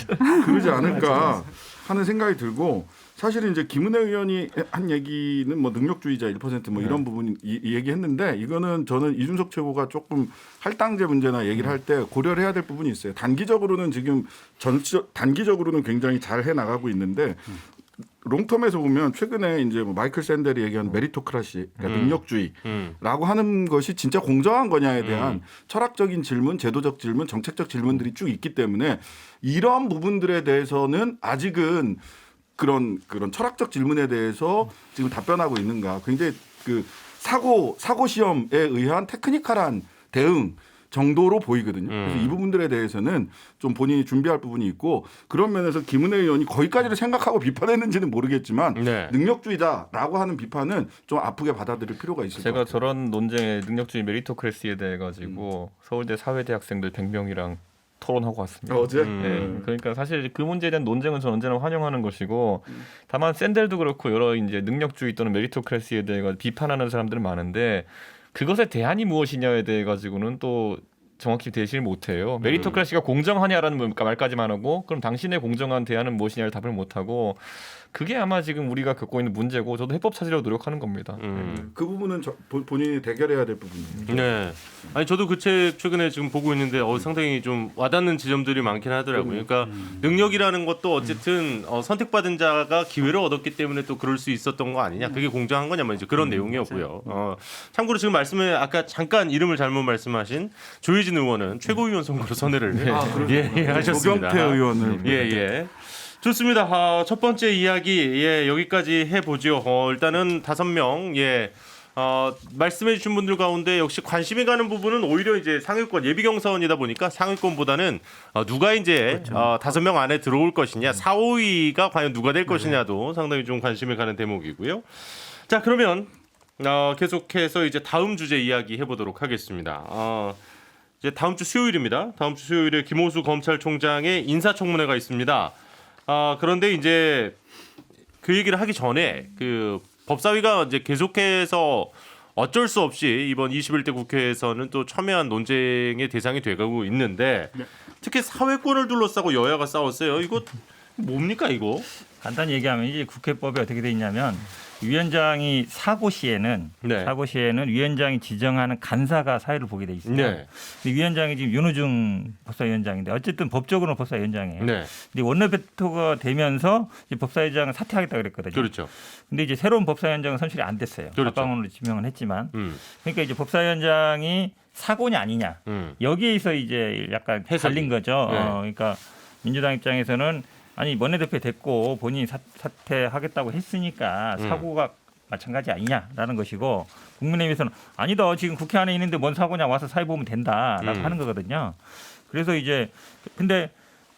그러지 않을까 하는 생각이 들고 사실은 이제 김은혜 의원이 한 얘기는 뭐 능력주의자 1%뭐 이런 부분 얘기했는데 이거는 저는 이준석 최고가 조금 할당제 문제나 얘기를 할 때 고려를 해야 될 부분이 있어요. 단기적으로는 지금 단기적으로는 굉장히 잘 해 나가고 있는데 롱텀에서 보면 최근에 이제 뭐 마이클 샌델이 얘기한 메리토크라시, 그러니까 능력주의라고 하는 것이 진짜 공정한 거냐에 대한 철학적인 질문, 제도적 질문, 정책적 질문들이 쭉 있기 때문에 이러한 부분들에 대해서는 아직은 그런 철학적 질문에 대해서 지금 답변하고 있는가. 굉장히 그 사고 시험에 의한 테크니컬한 대응 정도로 보이거든요. 그래서 이 부분들에 대해서는 좀 본인이 준비할 부분이 있고 그런 면에서 김은혜 의원이 거기까지를 생각하고 비판했는지는 모르겠지만 네. 능력주의다라고 하는 비판은 좀 아프게 받아들일 필요가 있을 것 제가 같아요. 저런 논쟁의 능력주의 메리토크래시에 대해 가지고 서울대 사회대 학생들 100명이랑 토론하고 왔습니다. 어제? 네, 그러니까 사실 그 문제에 대한 논쟁은 저는 언제나 환영하는 것이고 다만 샌델도 그렇고 여러 이제 능력주의 또는 메리토크래시에 대해 비판하는 사람들은 많은데 그것의 대안이 무엇이냐에 대해 가지고는 또 정확히 대시를 못해요. 메리토크래시가 공정하냐라는 말까지만 하고 그럼 당신의 공정한 대안은 무엇이냐를 답을 못하고 그게 아마 지금 우리가 겪고 있는 문제고 저도 해법 찾으려고 노력하는 겁니다. 그 부분은 본인이 대결해야 될 부분입니다. 네. 아니 저도 그 책 최근에 지금 보고 있는데 상당히 좀 와닿는 지점들이 많긴 하더라고요. 그러니까 능력이라는 것도 어쨌든 선택받은 자가 기회를 얻었기 때문에 또 그럴 수 있었던 거 아니냐. 그게 공정한 거냐면 이제 그런 내용이었고요. 참고로 지금 말씀에 아까 잠깐 이름을 잘못 말씀하신 조혜진 의원은 최고위원 선거로 선회를 하셨습니다. 조경태 의원을 예. 좋습니다. 첫 번째 이야기 여기까지 해보죠. 일단은 5명 말씀해주신 분들 가운데 역시 관심이 가는 부분은 오히려 이제 상위권 예비 경선이다 보니까 상위권보다는 누가 이제 5명 안에 들어올 것이냐, 4, 5위가 과연 누가 될 것이냐도 상당히 좀 관심이 가는 대목이고요. 자 그러면 계속해서 이제 다음 주제 이야기 해보도록 하겠습니다. 이제 다음 주 수요일입니다. 다음 주 수요일에 김호수 검찰총장의 인사청문회가 있습니다. 그런데 이제 그 얘기를 하기 전에 그 법사위가 이제 계속해서 어쩔 수 없이 이번 21대 국회에서는 또 첨예한 논쟁의 대상이 되고 있는데 특히 사회권을 둘러싸고 여야가 싸웠어요. 이거 뭡니까 이거? 간단히 얘기하면 이제 국회법에 어떻게 돼 있냐면 위원장이 사고 시에는 네. 위원장이 지정하는 간사가 사회를 보게 돼 있어요. 네. 근데 위원장이 지금 윤호중 법사위원장인데 어쨌든 법적으로는 법사위원장이에요. 네. 근데 원내대표가 되면서 이제 법사위원장을 사퇴하겠다 그랬거든요. 그렇죠. 근데 이제 새로운 법사위원장은 선출이 안 됐어요. 그렇죠. 박광훈으로 지명은 했지만 음. 그러니까 이제 법사위원장이 사고냐 아니냐 여기에서 이제 약간 해석이. 갈린 거죠. 네. 그러니까 민주당 입장에서는 아니 원내대표 됐고 본인이 사퇴하겠다고 했으니까 사고가 마찬가지 아니냐라는 것이고 국민의힘에서는 아니다 지금 국회 안에 있는데 뭔 사고냐 와서 사회 보면 된다라고 하는 거거든요. 그래서 이제 근데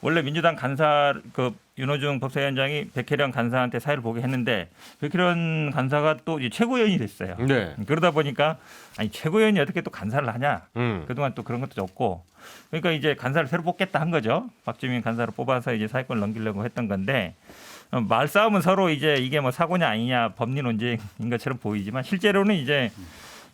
원래 민주당 간사 그 윤호중 법사위원장이 백혜련 간사한테 사회를 보게 했는데 백혜련 간사가 또 이제 최고위원이 됐어요. 네. 그러다 보니까 아니 최고위원이 어떻게 또 간사를 하냐? 그동안 또 그런 것도 없고 그러니까 이제 간사를 새로 뽑겠다 한 거죠. 박주민 간사를 뽑아서 이제 사회권을 넘기려고 했던 건데 말싸움은 서로 이제 이게 뭐 사고냐 아니냐 법리 논쟁인 것처럼 보이지만 실제로는 이제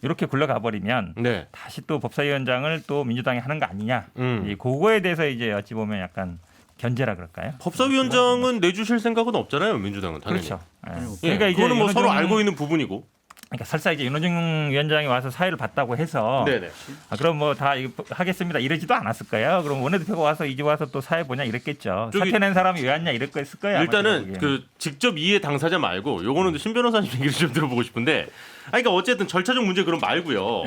이렇게 굴러가 버리면 네. 다시 또 법사위원장을 또 민주당이 하는 거 아니냐? 이 그거에 대해서 이제 어찌 보면 약간 견제라 그럴까요? 법사위원장은 내주실 생각은 없잖아요, 민주당은 당연히. 그렇죠. 예. 예, 그러니까 이제 그거는 뭐 서로 윤호중- 알고 있는 부분이고. 그러니까 설사 이제 윤호중 위원장이 와서 사회를 봤다고 해서 네네. 그럼 뭐 다 하겠습니다 이러지도 않았을 거예요. 그럼 원내대표가 와서 이제 와서 또 사회 보냐 이랬겠죠. 저기- 사퇴 낸 사람이 왜 왔냐 이럴 거였을 거예요. 아마 일단은 제가 보기에는. 그 직접 이해 당사자 말고 요거는 신 변호사님 얘기를 좀 들어보고 싶은데, 아니, 그러니까 어쨌든 절차적 문제 그럼 말고요.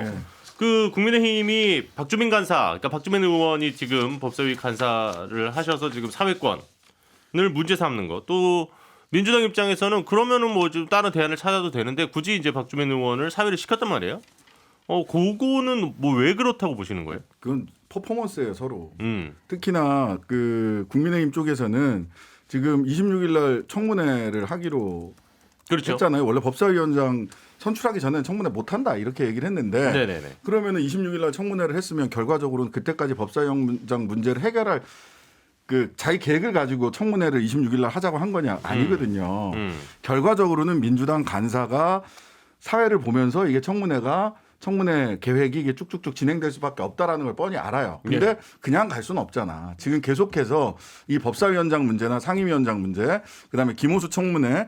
그 국민의힘이 박주민 간사, 그러니까 박주민 의원이 지금 법사위 간사를 하셔서 지금 사회권을 문제 삼는 거, 또 민주당 입장에서는 그러면은 뭐 좀 다른 대안을 찾아도 되는데 굳이 이제 박주민 의원을 사회를 시켰단 말이에요. 그거는 뭐 왜 그렇다고 보시는 거예요? 그건 퍼포먼스예요 서로. 음. 특히나 그 국민의힘 쪽에서는 지금 26일 날 청문회를 하기로 그렇죠. 했잖아요. 원래 법사위원장 선출하기 전에 청문회 못 한다 이렇게 얘기를 했는데 네네네. 그러면은 26일 날 청문회를 했으면 결과적으로는 그때까지 법사위원장 문제를 해결할 그 자기 계획을 가지고 청문회를 26일 날 하자고 한 거냐 아니거든요. 결과적으로는 민주당 간사가 사회를 보면서 이게 청문회 계획이 이게 쭉쭉쭉 진행될 수밖에 없다라는 걸 뻔히 알아요. 근데 네. 그냥 갈 수는 없잖아. 지금 계속해서 이 법사위원장 문제나 상임위원장 문제, 그다음에 김호수 청문회와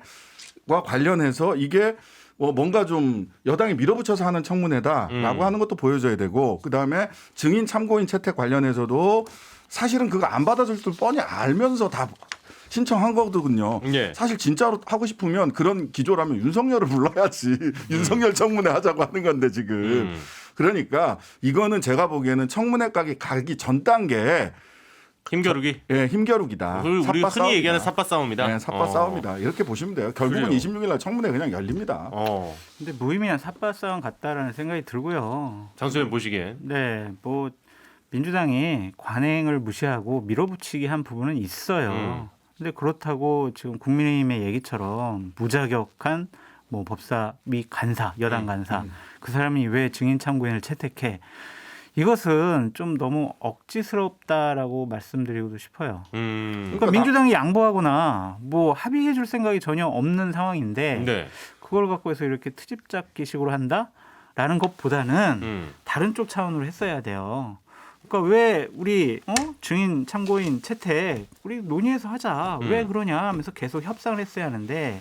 관련해서 이게 뭔가 좀 여당이 밀어붙여서 하는 청문회다라고 하는 것도 보여줘야 되고, 그다음에 증인 참고인 채택 관련해서도 사실은 그거 안 받아줄 줄 뻔히 알면서 다 신청한 거거든요. 예. 사실 진짜로 하고 싶으면 그런 기조라면 윤석열을 불러야지. 윤석열 청문회 하자고 하는 건데 지금. 그러니까 이거는 제가 보기에는 청문회 가기 전 단계에 힘겨루기. 예, 힘겨루기다. 우리 삿바 흔히 싸움이다. 얘기하는 삿바 싸움이다. 네, 삿바 싸움이다. 이렇게 보시면 돼요. 결국은 그래요. 26일 날 청문회 그냥 열립니다. 근데 무의미한 삿바싸움 같다라는 생각이 들고요. 장소연 보시기엔. 네, 뭐 민주당이 관행을 무시하고 밀어붙이기 한 부분은 있어요. 근데 그렇다고 지금 국민의힘의 얘기처럼 무자격한 뭐 법사위 간사, 여당 간사 그 사람이 왜 증인 참고인을 채택해? 이것은 좀 너무 억지스럽다라고 말씀드리고도 싶어요. 그러니까 민주당이 양보하거나 뭐 합의해줄 생각이 전혀 없는 상황인데 네. 그걸 갖고 해서 이렇게 트집 잡기식으로 한다라는 것보다는 다른 쪽 차원으로 했어야 돼요. 그러니까 왜 우리 증인 참고인 채택 우리 논의해서 하자. 왜 그러냐 하면서 계속 협상을 했어야 하는데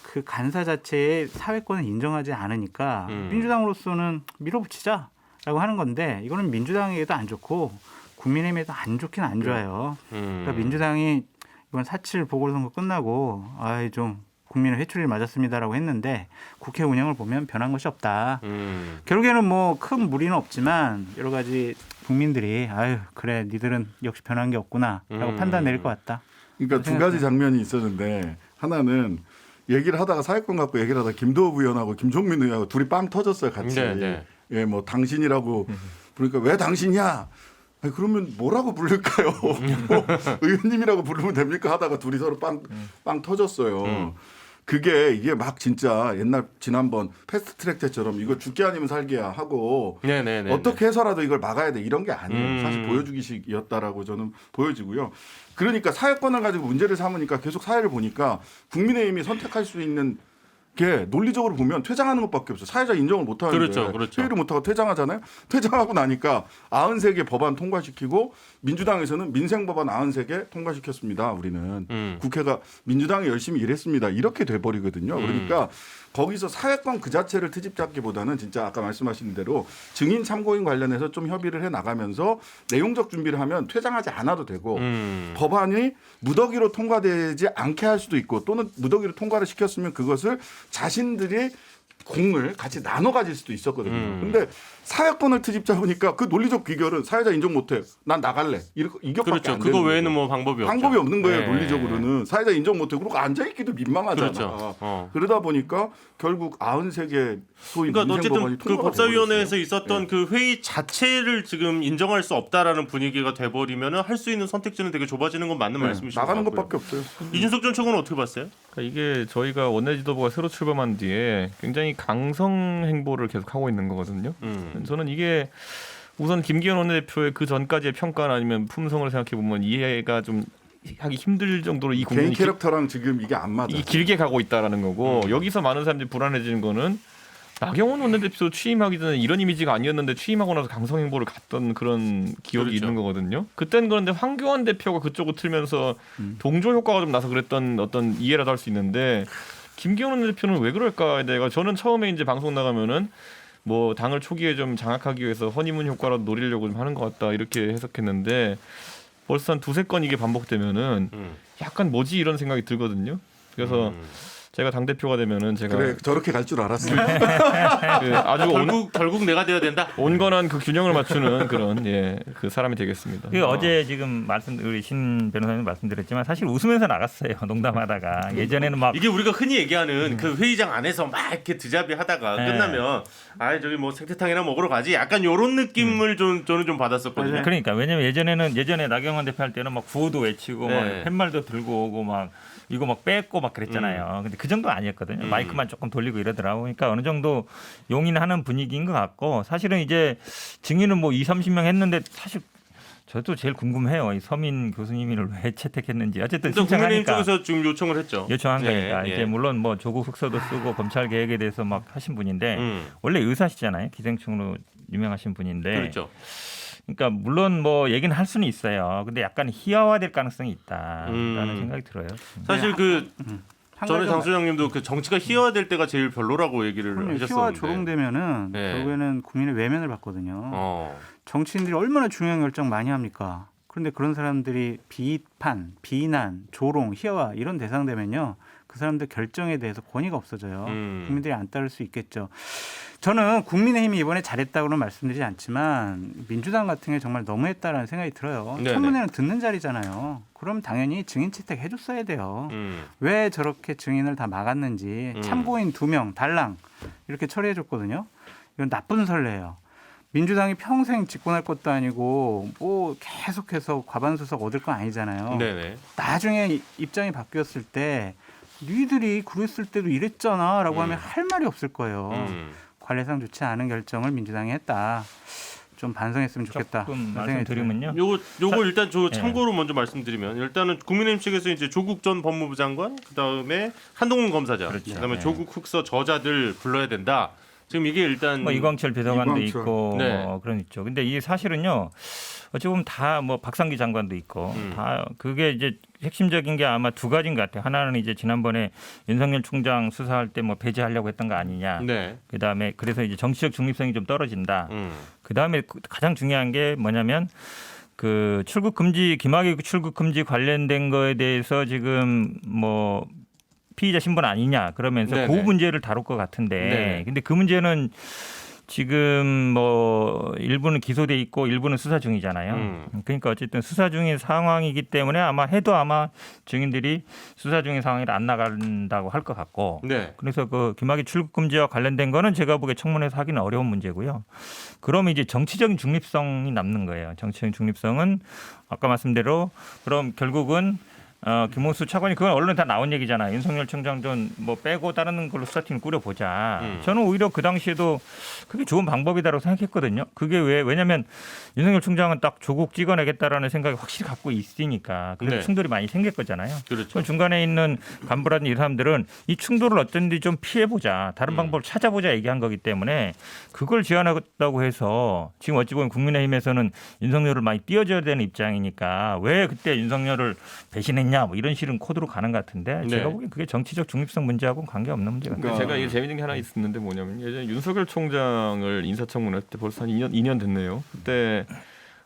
그 간사 자체의 사회권을 인정하지 않으니까 민주당으로서는 밀어붙이자라고 하는 건데 이거는 민주당에게도 안 좋고 국민의힘에도 안 좋긴 안 좋아요. 그러니까 민주당이 이번 4.7 보궐선거 끝나고 좀 국민의 회초리를 맞았습니다라고 했는데 국회 운영을 보면 변한 것이 없다. 결국에는 뭐 큰 무리는 없지만 여러 가지 국민들이 그래 니들은 역시 변한 게 없구나라고 판단 내릴 것 같다. 그러니까 두 가지 장면이 있었는데 하나는 얘기를 하다가 사회권 갖고 얘기를 하다가 김도읍 의원하고 김종민 의원하고 둘이 빵 터졌어요 같이. 네. 예, 뭐 당신이라고 부르니까 왜 당신이야? 아니, 그러면 뭐라고 부를까요? 의원님이라고 부르면 됩니까? 하다가 둘이 서로 빵 터졌어요. 이게 막 진짜 옛날 지난번 패스트트랙 때처럼 이거 죽게 아니면 살게야 하고 네네네. 어떻게 해서라도 이걸 막아야 돼 이런 게 아니에요. 사실 보여주기식이었다라고 저는 보여지고요. 그러니까 사회권을 가지고 문제를 삼으니까 계속 사회를 보니까 국민의힘이 선택할 수 있는 게 논리적으로 보면 퇴장하는 것밖에 없어요. 사회자 인정을 못 하는데 그렇죠. 회의를 못 하고 퇴장하잖아요. 퇴장하고 나니까 93개 법안 통과시키고 민주당에서는 민생 법안 93개 통과시켰습니다. 우리는 국회가 민주당이 열심히 일했습니다. 이렇게 돼 버리거든요. 그러니까 거기서 사회권 그 자체를 트집 잡기보다는 진짜 아까 말씀하신 대로 증인 참고인 관련해서 좀 협의를 해 나가면서 내용적 준비를 하면 퇴장하지 않아도 되고 법안이 무더기로 통과되지 않게 할 수도 있고 또는 무더기로 통과를 시켰으면 그것을 자신들이 공을 같이 나눠 가질 수도 있었거든요. 근데 사회권을 트집 잡으니까 그 논리적 비결은 사회자 인정 못해. 난 나갈래. 이것밖에 그렇죠. 안 그거 되는 외에는 거죠. 뭐 방법이 없죠. 방법이 없는 거예요. 네. 논리적으로는 사회자 인정 못해. 그리고 앉아 있기도 민망하잖아. 그렇죠. 그러다 보니까 결국 93개 소위 그러니까 민생 법안이 어쨌든 그 통과가 법사위원회에서 돼버렸어요. 있었던 그 회의 자체를 지금 인정할 수 없다라는 분위기가 돼버리면은 할 수 있는 선택지는 되게 좁아지는 건 맞는 네, 말씀이신 나가는 것 같고요. 것밖에 없어요. 이준석 전 최고는 어떻게 봤어요? 그러니까 이게 저희가 원내지도부가 새로 출범한 뒤에 굉장히 강성 행보를 계속 하고 있는 거거든요. 저는 이게 우선 김기현 원내대표의 그 전까지의 평가나 아니면 품성을 생각해 보면 이해가 좀 하기 힘들 정도로 이 개인 국면이 캐릭터랑 지금 이게 안 맞아. 이게 길게 가고 있다라는 거고 여기서 많은 사람들이 불안해지는 거는 나경원 원내대표 취임하기 전에 이런 이미지가 아니었는데 취임하고 나서 강성 행보를 갔던 그런 기억이 그렇죠. 있는 거거든요. 그때는 그런데 황교안 대표가 그쪽을 틀면서 동조 효과가 좀 나서 그랬던 어떤 이해라도 할 수 있는데 김기현 원내대표는 왜 그럴까? 내가 저는 처음에 이제 방송 나가면은 뭐 당을 초기에 좀 장악하기 위해서 허니문 효과라도 노리려고 좀 하는 것 같다 이렇게 해석했는데 벌써 한 두세 건 이게 반복되면은 약간 뭐지 이런 생각이 들거든요. 그래서 제가 당 대표가 되면은 제가 그래 저렇게 갈 줄 알았어요. 그 아주 결국 내가 돼야 된다. 온건한 그 균형을 맞추는 그런 그 사람이 되겠습니다. 그 어제 지금 우리 신 변호사님 말씀드렸지만 사실 웃으면서 나갔어요. 농담하다가 예전에는 막 이게 우리가 흔히 얘기하는 그 회의장 안에서 막 이렇게 드자비하다가 네. 끝나면 아 저기 뭐 생태탕이나 먹으러 가지 약간 이런 느낌을 저는 좀 받았었거든요. 그러니까 왜냐면 예전에 나경원 대표 할 때는 막 구호도 외치고 네. 막 팻말도 들고 오고 막 이거 막 뺏고 막 그랬잖아요. 근데 그 정도 아니었거든요. 마이크만 조금 돌리고 이러더라고. 그러니까 어느 정도 용인하는 분위기인 것 같고 사실은 이제 증인은 뭐 20-30명 했는데 사실 저도 제일 궁금해요. 이 서민 교수님을 왜 채택했는지. 어쨌든 일단 국민의힘 신청하니까 쪽에서 지금 요청을 했죠. 요청한 예, 거니까 예. 이제 물론 뭐 조국 흑서도 쓰고 검찰 개혁에 대해서 막 하신 분인데 원래 의사시잖아요. 기생충으로 유명하신 분인데. 그렇죠. 그러니까 물론 뭐 얘기는 할 수는 있어요. 근데 약간 희화화될 가능성이 있다라는 생각이 들어요. 사실 한 전에 가지 장 소장님도 그 정치가 희화화될 때가 제일 별로라고 얘기를 희화 하셨었는데. 조롱되면은 네. 결국에는 국민의 외면을 받거든요. 정치인들이 얼마나 중요한 결정 많이 합니까? 그런데 그런 사람들이 비판, 비난, 조롱, 희화화 이런 대상 되면요. 그 사람들 결정에 대해서 권위가 없어져요. 국민들이 안 따를 수 있겠죠. 저는 국민의힘이 이번에 잘했다고는 말씀드리지 않지만 민주당 같은 게 정말 너무했다라는 생각이 들어요. 네네. 청문회는 듣는 자리잖아요. 그럼 당연히 증인 채택 해줬어야 돼요. 왜 저렇게 증인을 다 막았는지 참고인 2명 달랑 이렇게 처리해줬거든요. 이건 나쁜 선례예요. 민주당이 평생 집권할 것도 아니고 뭐 계속해서 과반수석 얻을 건 아니잖아요. 네네. 나중에 입장이 바뀌었을 때 니들이 그랬을 때도 이랬잖아라고 하면 할 말이 없을 거예요. 관례상 좋지 않은 결정을 민주당이 했다. 좀 반성했으면 좋겠다. 조금 그런 생각이 들어요. 말씀드리면요. 요거 일단 저 예. 참고로 먼저 말씀드리면 일단은 국민의힘 측에서 이제 조국 전 법무부 장관 그다음에 한동훈 검사장 그렇죠. 그다음에 네. 조국 흑서 저자들 불러야 된다. 지금 이게 일단 뭐 이광철 비서관도 이광철. 있고 네. 뭐 그런 있죠. 근데 이게 사실은요. 어찌 보면 다 뭐 박상기 장관도 있고 다 그게 이제 핵심적인 게 아마 두 가지인 것 같아요. 하나는 이제 지난번에 윤석열 총장 수사할 때 뭐 배제하려고 했던 거 아니냐. 네. 그다음에 그래서 이제 정치적 중립성이 좀 떨어진다. 음. 그다음에 가장 중요한 게 뭐냐면 그 출국 금지 김학의 출국 금지 관련된 거에 대해서 지금 뭐 피의자 신분 아니냐 그러면서 네네. 그 문제를 다룰 것 같은데 네. 근데 그 문제는 지금 뭐 일부는 기소돼 있고 일부는 수사 중이잖아요. 그러니까 어쨌든 수사 중인 상황이기 때문에 아마 해도 아마 증인들이 수사 중인 상황이라 안 나간다고 할 것 같고 네. 그래서 그 김학의 출국 금지와 관련된 거는 제가 보기에 청문회에서 하기는 어려운 문제고요. 그러면 이제 정치적인 중립성이 남는 거예요. 정치적인 중립성은 아까 말씀대로 그럼 결국은 김호수 차관이 그건 언론 다 나온 얘기잖아. 윤석열 총장 좀 뭐 빼고 다른 걸로 스타팅을 꾸려보자. 저는 오히려 그 당시에도 그게 좋은 방법이다라고 생각했거든요. 그게 왜냐하면 윤석열 총장은 딱 조국 찍어내겠다라는 생각이 확실히 갖고 있으니까 그래서 네. 충돌이 많이 생길 거잖아요. 그렇죠. 그럼 중간에 있는 간부라든지 이 사람들은 이 충돌을 어떤지 좀 피해보자. 다른 방법을 찾아보자 얘기한 거기 때문에 그걸 제안하겠다고 해서 지금 어찌 보면 국민의힘에서는 윤석열을 많이 띄워줘야 되는 입장이니까 왜 그때 윤석열을 배신했냐 뭐 이런 식으로 코드로 가는 것 같은데 네. 제가 보기엔 그게 정치적 중립성 문제하고는 관계없는 문제 같아요. 근데 제가 이게 재밌는 게 하나 있었는데 뭐냐면 예전에 윤석열 총장을 인사청문회 때 벌써 한 2년 됐네요. 그때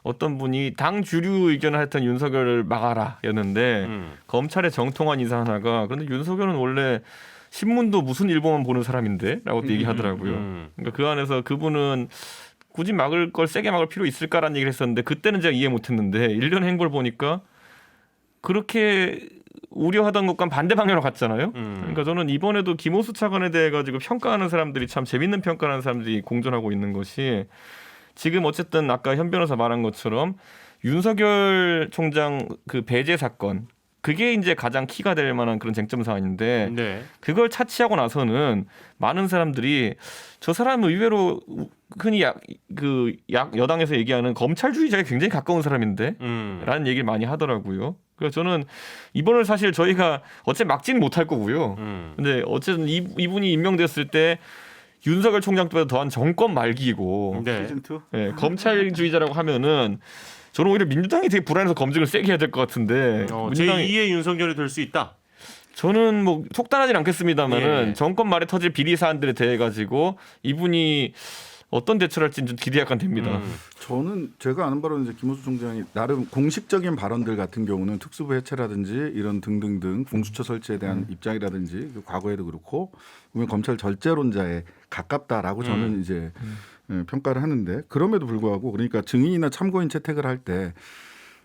어떤 분이 당 주류 의견을 했던 윤석열을 막아라였는데 검찰의 정통한 인사 하나가 그런데 윤석열은 원래 신문도 무슨 일보만 보는 사람인데라고 또 얘기하더라고요. 그러니까 그 안에서 그분은 굳이 막을 걸 세게 막을 필요 있을까라는 얘기를 했었는데 그때는 제가 이해 못했는데 1년 행보를 보니까 그렇게 우려하던 것과는 반대 방향으로 갔잖아요. 그러니까 저는 이번에도 김호수 차관에 대해 가지고 평가하는 사람들이 참 재밌는 평가하는 사람들이 공존하고 있는 것이 지금 어쨌든 아까 현 변호사 말한 것처럼 윤석열 총장 그 배제 사건 그게 이제 가장 키가 될 만한 그런 쟁점 사안인데 네. 그걸 차치하고 나서는 많은 사람들이 저 사람은 의외로 흔히 여당에서 얘기하는 검찰주의자에 굉장히 가까운 사람인데 라는 얘기를 많이 하더라고요. 그래서 저는 이번을 사실 저희가 어차피 막지는 못할 거고요. 근데 어쨌든 이분이 임명됐을 때 윤석열 총장보다 더한 정권 말기이고 네. 시즌 2. 네, 검찰주의자라고 하면은 저는 오히려 민주당이 되게 불안해서 검증을 세게 해야 될 것 같은데 민주당이 제2의 윤석열이 될 수 있다. 저는 뭐 속단하진 않겠습니다만은 예. 정권 말에 터질 비리 사안들에 대해 가지고 이분이 어떤 대처를 할지 좀 기대 약간 됩니다. 저는 제가 아는 바로는 이제 김호수 총장이 나름 공식적인 발언들 같은 경우는 특수부 해체라든지 이런 등등등 공수처 설치에 대한 입장이라든지 그 과거에도 그렇고 보면 검찰 절제론자에 가깝다라고 저는 이제 평가를 하는데 그럼에도 불구하고 그러니까 증인이나 참고인 채택을 할 때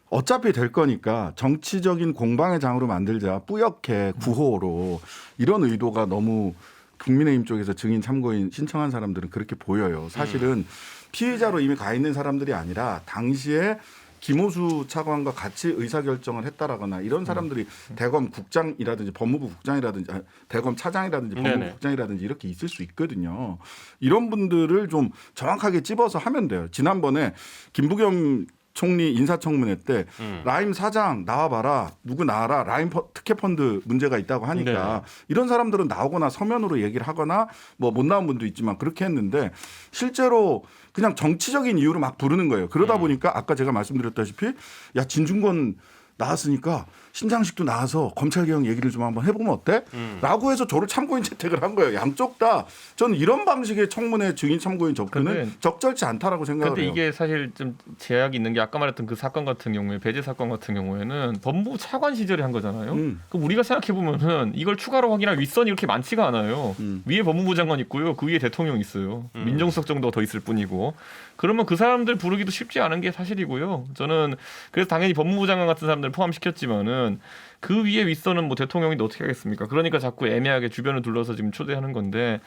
어차피 될 거니까 정치적인 공방의 장으로 만들자 뿌옇게 구호로 이런 의도가 너무 국민의힘 쪽에서 증인 참고인 신청한 사람들은 그렇게 보여요. 사실은 피의자로 이미 가 있는 사람들이 아니라 당시에 김호수 차관과 같이 의사결정을 했다라거나 이런 사람들이 대검 국장이라든지 법무부 국장이라든지 대검 차장이라든지 법무부 네네. 국장이라든지 이렇게 있을 수 있거든요. 이런 분들을 좀 정확하게 찝어서 하면 돼요. 지난번에 김부겸 총리 인사청문회 때 라임 사장 나와봐라 누구 나와라 라임 특혜 펀드 문제가 있다고 하니까 이런 사람들은 나오거나 서면으로 얘기를 하거나 뭐 못 나온 분도 있지만 그렇게 했는데 실제로 그냥 정치적인 이유로 막 부르는 거예요. 그러다 보니까 아까 제가 말씀드렸다시피 야 진중권 나왔으니까 신장식도 나와서 검찰개혁 얘기를 좀 한번 해보면 어때? 라고 해서 저를 참고인 채택을 한 거예요. 양쪽 다 저는 이런 방식의 청문회 증인 참고인 접근은 근데- 적절치 않다라고 생각을 근데 해요. 이게 사실 좀 제약이 있는 게 아까 말했던 그 사건 같은 경우에 배제 사건 같은 경우에는 법무부 차관 시절에 한 거잖아요. 그럼 우리가 생각해 보면은 이걸 추가로 확인할 윗선이 이렇게 많지가 않아요. 위에 법무부 장관 있고요, 그 위에 대통령 있어요. 민정수석 정도가 더 있을 뿐이고. 그러면 그 사람들 부르기도 쉽지 않은 게 사실이고요. 저는 그래서 당연히 법무부 장관 같은 사람들을 포함시켰지만은 그 위에 윗선은 뭐 대통령인데 어떻게 하겠습니까? 그러니까 자꾸 애매하게 주변을 둘러서 지금 초대하는 건데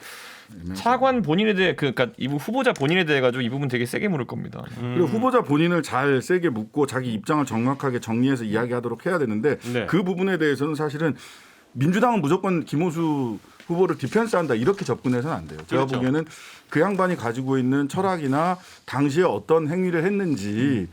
차관 본인에 대해 그러니까 이 후보자 본인에 대해 가지고 이 부분 되게 세게 물을 겁니다. 그리고 후보자 본인을 잘 세게 묻고 자기 입장을 정확하게 정리해서 이야기하도록 해야 되는데 네. 그 부분에 대해서는 사실은 민주당은 무조건 김호수 후보를 디펜스한다 이렇게 접근해서는 안 돼요. 제가 그렇죠. 보기에는 그 양반이 가지고 있는 철학이나 당시에 어떤 행위를 했는지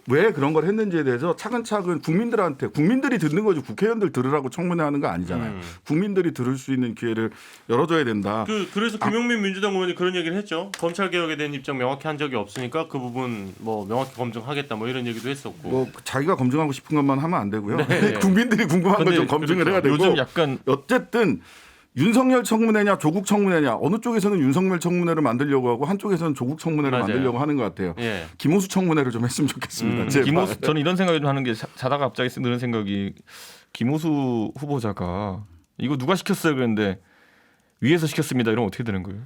왜 그런 걸 했는지에 대해서 차근차근 국민들한테 국민들이 듣는 거지 국회의원들 들으라고 청문회 하는 거 아니잖아요. 국민들이 들을 수 있는 기회를 열어줘야 된다. 그래서 김용민 민주당 의원이 그런 얘기를 했죠. 검찰 개혁에 대한 입장 명확히 한 적이 없으니까 그 부분 뭐 명확히 검증하겠다 뭐 이런 얘기도 했었고. 뭐 자기가 검증하고 싶은 것만 하면 안 되고요. 네. 국민들이 궁금한 걸 근데 좀 검증을 그렇죠. 해야 되고. 요즘 약간 어쨌든 윤석열 청문회냐 조국 청문회냐 어느 쪽에서는 윤석열 청문회를 만들려고 하고 한쪽에서는 조국 청문회를 맞아요. 만들려고 하는 것 같아요. 예. 김호수 청문회를 좀 했으면 좋겠습니다. 제발. 김호수 저는 이런 생각을 좀 하는 게 자다가 갑자기 드는 생각이 김호수 후보자가 이거 누가 시켰어요 그랬는데 위에서 시켰습니다 이러면 어떻게 되는 거예요?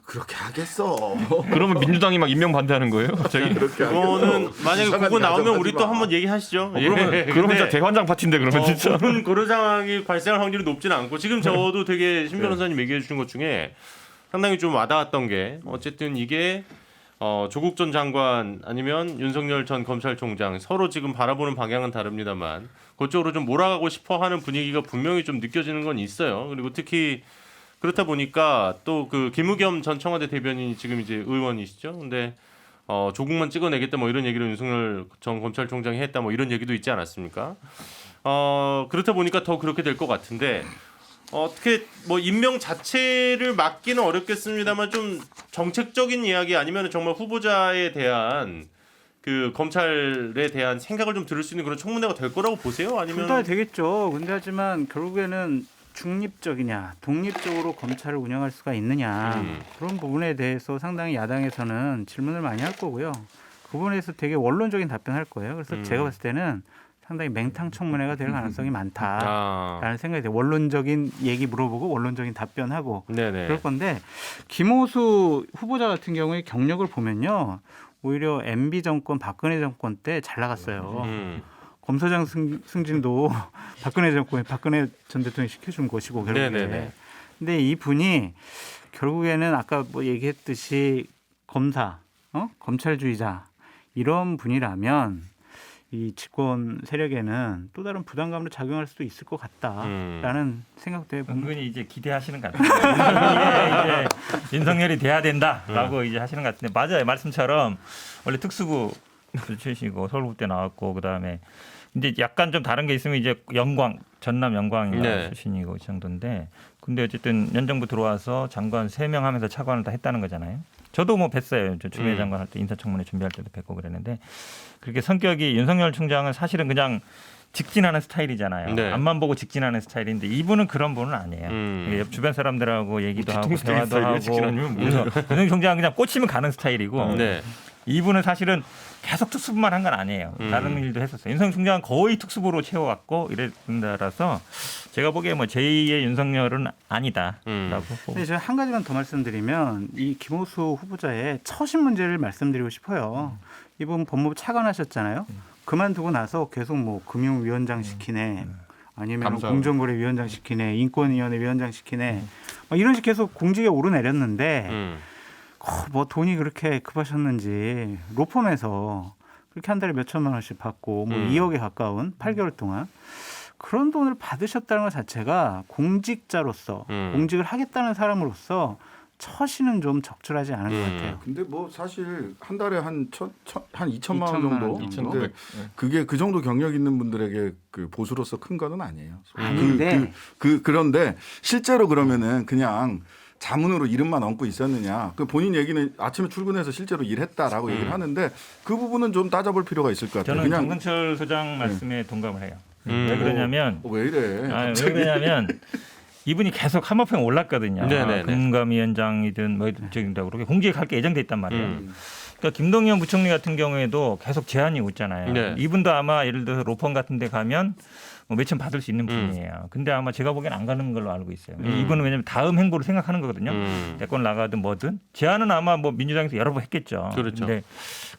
그렇게 하겠어. 그러면 민주당이 막 임명 반대하는 거예요? 갑자기? 그렇게 그거는 만약에 이상한 그거 나오면 가정하지 우리 마. 또 한번 얘기하시죠. 그러면 진짜 대환장 파티인데 그러면 진짜. 그런 상황이 발생할 확률이 높지는 않고 지금 저도 되게 신 변호사님 얘기해 주신 것 중에 상당히 좀 와닿았던 게 어쨌든 이게 조국 전 장관 아니면 윤석열 전 검찰총장 서로 지금 바라보는 방향은 다릅니다만 그쪽으로 좀 몰아가고 싶어하는 분위기가 분명히 좀 느껴지는 건 있어요. 그리고 특히 그렇다 보니까 또 그 김의겸 전 청와대 대변인이 지금 이제 의원이시죠. 근데 조국만 찍어내겠다 뭐 이런 얘기를 윤석열 전 검찰총장이 했다 뭐 이런 얘기도 있지 않았습니까? 그렇다 보니까 더 그렇게 될 것 같은데 어떻게 뭐 임명 자체를 막기는 어렵겠습니다만 좀 정책적인 이야기 아니면 정말 후보자에 대한 그 검찰에 대한 생각을 좀 들을 수 있는 그런 청문회가 될 거라고 보세요? 아니면 둘 다 되겠죠. 근데 하지만 결국에는 중립적이냐, 독립적으로 검찰을 운영할 수가 있느냐 그런 부분에 대해서 상당히 야당에서는 질문을 많이 할 거고요. 그 부분에서 되게 원론적인 답변할 거예요. 그래서 제가 봤을 때는 상당히 맹탕 청문회가 될 가능성이 많다라는 생각이 돼요. 원론적인 얘기 물어보고 원론적인 답변하고 네네. 그럴 건데 김호수 후보자 같은 경우에 경력을 보면요. 오히려 MB 정권, 박근혜 정권 때 잘 나갔어요. 검사장 승진도 박근혜 정권에 박근혜 전 대통령이 시켜준 것이고 결국에. 네네네. 근데 이 분이 결국에는 아까 뭐 얘기했듯이 검사, 검찰주의자 이런 분이라면 이 집권 세력에는 또 다른 부담감으로 작용할 수도 있을 것 같다라는 생각도 해봅니다. 은근히 이제 기대하시는 것 같아요. 이제 윤석열이 돼야 된다라고 이제 하시는 것 같은데 맞아요. 말씀처럼 원래 특수부 출신이고 서울국대 나왔고 그다음에 이제 약간 좀 다른 게 있으면 이제 영광 전남 영광인가 네. 출신이고 이 정도인데 근데 어쨌든 현 정부 들어와서 장관 3명 하면서 차관을 다 했다는 거잖아요. 저도 뭐 뵀어요. 저 추미애 장관 할 때 인사청문회 준비할 때도 뵙고 그랬는데 그렇게 성격이 윤석열 총장은 사실은 그냥 직진하는 스타일이잖아요. 네. 앞만 보고 직진하는 스타일인데 이분은 그런 분은 아니에요. 옆 주변 사람들하고 얘기도 하고 스타일 대화도 하고 직진하면 윤석열 총장은 그냥 꽂히면 가는 스타일이고 네. 이분은 사실은 계속 특수부만 한 건 아니에요. 다른 일도 했었어요. 윤석열 총장은 거의 특수부로 채워갔고 이랬다라서 제가 보기에 뭐 제2의 윤석열은 아니다라고 보고. 근데 제가 한 가지만 더 말씀드리면 이 김호수 후보자의 처신 문제를 말씀드리고 싶어요. 이분 법무부 차관하셨잖아요. 그만두고 나서 계속 뭐 금융위원장 시키네, 아니면 감사하고. 공정거래위원장 시키네, 인권위원회 위원장 시키네, 막 이런 식 계속 공직에 오르내렸는데 뭐 돈이 그렇게 급하셨는지 로펌에서 그렇게 한 달에 몇 천만 원씩 받고 뭐 2억에 가까운 8개월 동안 그런 돈을 받으셨다는 것 자체가 공직자로서 공직을 하겠다는 사람으로서 처신은 좀 적절하지 않은 것 같아요. 근데 뭐 사실 한 달에 한 2천만 원 2천만 정도. 원 정도. 근데 그게 그 정도 경력 있는 분들에게 그 보수로서 큰 거는 아니에요. 아닌데. 그런데 실제로 그러면은 그냥 자문으로 이름만 얹고 있었느냐. 그 본인 얘기는 아침에 출근해서 실제로 일했다라고 얘기를 하는데 그 부분은 좀 따져볼 필요가 있을 것 같아요. 저는 그냥 정근철 소장 말씀에 동감을 해요. 왜 그러냐면 왜 이래? 왜 그러냐면 이분이 계속 한모평 올랐거든요. 네네네. 금감위원장이든 뭐 저긴다 그렇게 공직에 갈 게 예정돼 있단 말이에요. 그러니까 김동연 부총리 같은 경우에도 계속 제한이 오잖아요. 네. 이분도 아마 예를 들어서 로펌 같은 데 가면 뭐 몇천 받을 수 있는 분이에요. 근데 아마 제가 보기엔 안 가는 걸로 알고 있어요. 이분은 왜냐면 다음 행보를 생각하는 거거든요. 대권 나가든 뭐든. 제안은 아마 뭐 민주당에서 여러 번 했겠죠. 그렇죠. 근데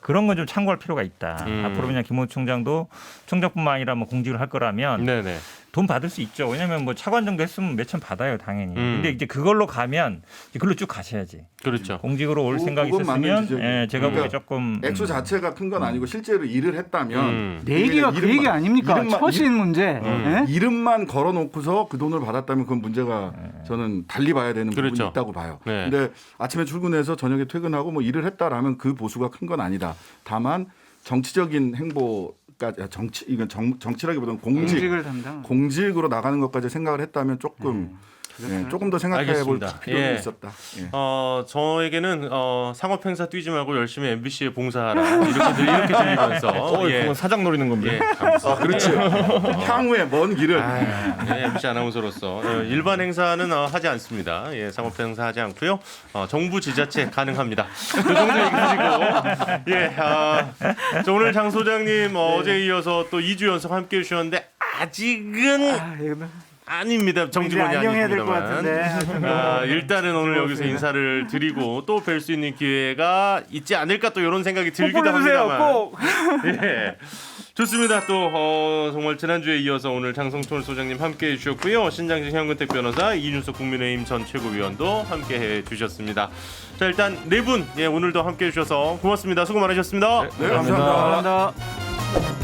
그런 건 좀 참고할 필요가 있다. 앞으로 그냥 김호수 총장도 총장뿐만 아니라 뭐 공직을 할 거라면 네네. 돈 받을 수 있죠. 왜냐하면 뭐 차관 정도 했으면 몇천 받아요, 당연히. 근데 이제 그걸로 가면 이제 그걸로 쭉 가셔야지. 그렇죠. 공직으로 올 생각이 그건 맞는 있었으면 지적이에요. 예, 제가 보기에 그러니까 조금 액수 자체가 큰 건 아니고 실제로 일을 했다면 내 얘기가 그 얘기 아닙니까? 처신 문제. 예? 이름만 걸어놓고서 그 돈을 받았다면 그건 문제가 저는 달리 봐야 되는 그렇죠. 부분이 있다고 봐요. 네. 근데 아침에 출근해서 저녁에 퇴근하고 뭐 일을 했다라면 그 보수가 큰 건 아니다. 다만 정치적인 행보까지 이건 정치라기보다는 공직을 담당. 공직으로 나가는 것까지 생각을 했다면 조금 조금 더 생각해 볼 알겠습니다. 필요가 예. 있었다. 예. 저에게는 상업 행사 뛰지 말고 열심히 MBC에 봉사하라 이렇게 들리면서 그건 사장 노리는 겁니다. 예, 감사합니다. 그렇죠. 향후에 먼 길을 예, MC 아나운서로서 일반 행사는 하지 않습니다. 예, 상업 행사 하지 않고요. 정부 지자체 가능합니다. 그 정도 얘기하시고 예, 저 오늘 장 소장님 어제 이어서 또 2주 연속 함께해 주셨는데 아직은 아닙니다. 정직원이 안녕해야 될 것 아닙니다만. 같은데. 일단은 오늘 여기서 인사를 드리고 또 뵐 수 있는 기회가 있지 않을까 또 이런 생각이 들기도 보내주세요. 합니다만. 꼭. 예. 좋습니다. 또 정말 지난주에 이어서 오늘 장성철 소장님 함께해 주셨고요. 신장식 현근택 변호사, 이준석 국민의힘 전 최고위원도 함께해 주셨습니다. 자 일단 네 분 오늘도 함께해 주셔서 고맙습니다. 수고 많으셨습니다. 네, 감사합니다. 감사합니다.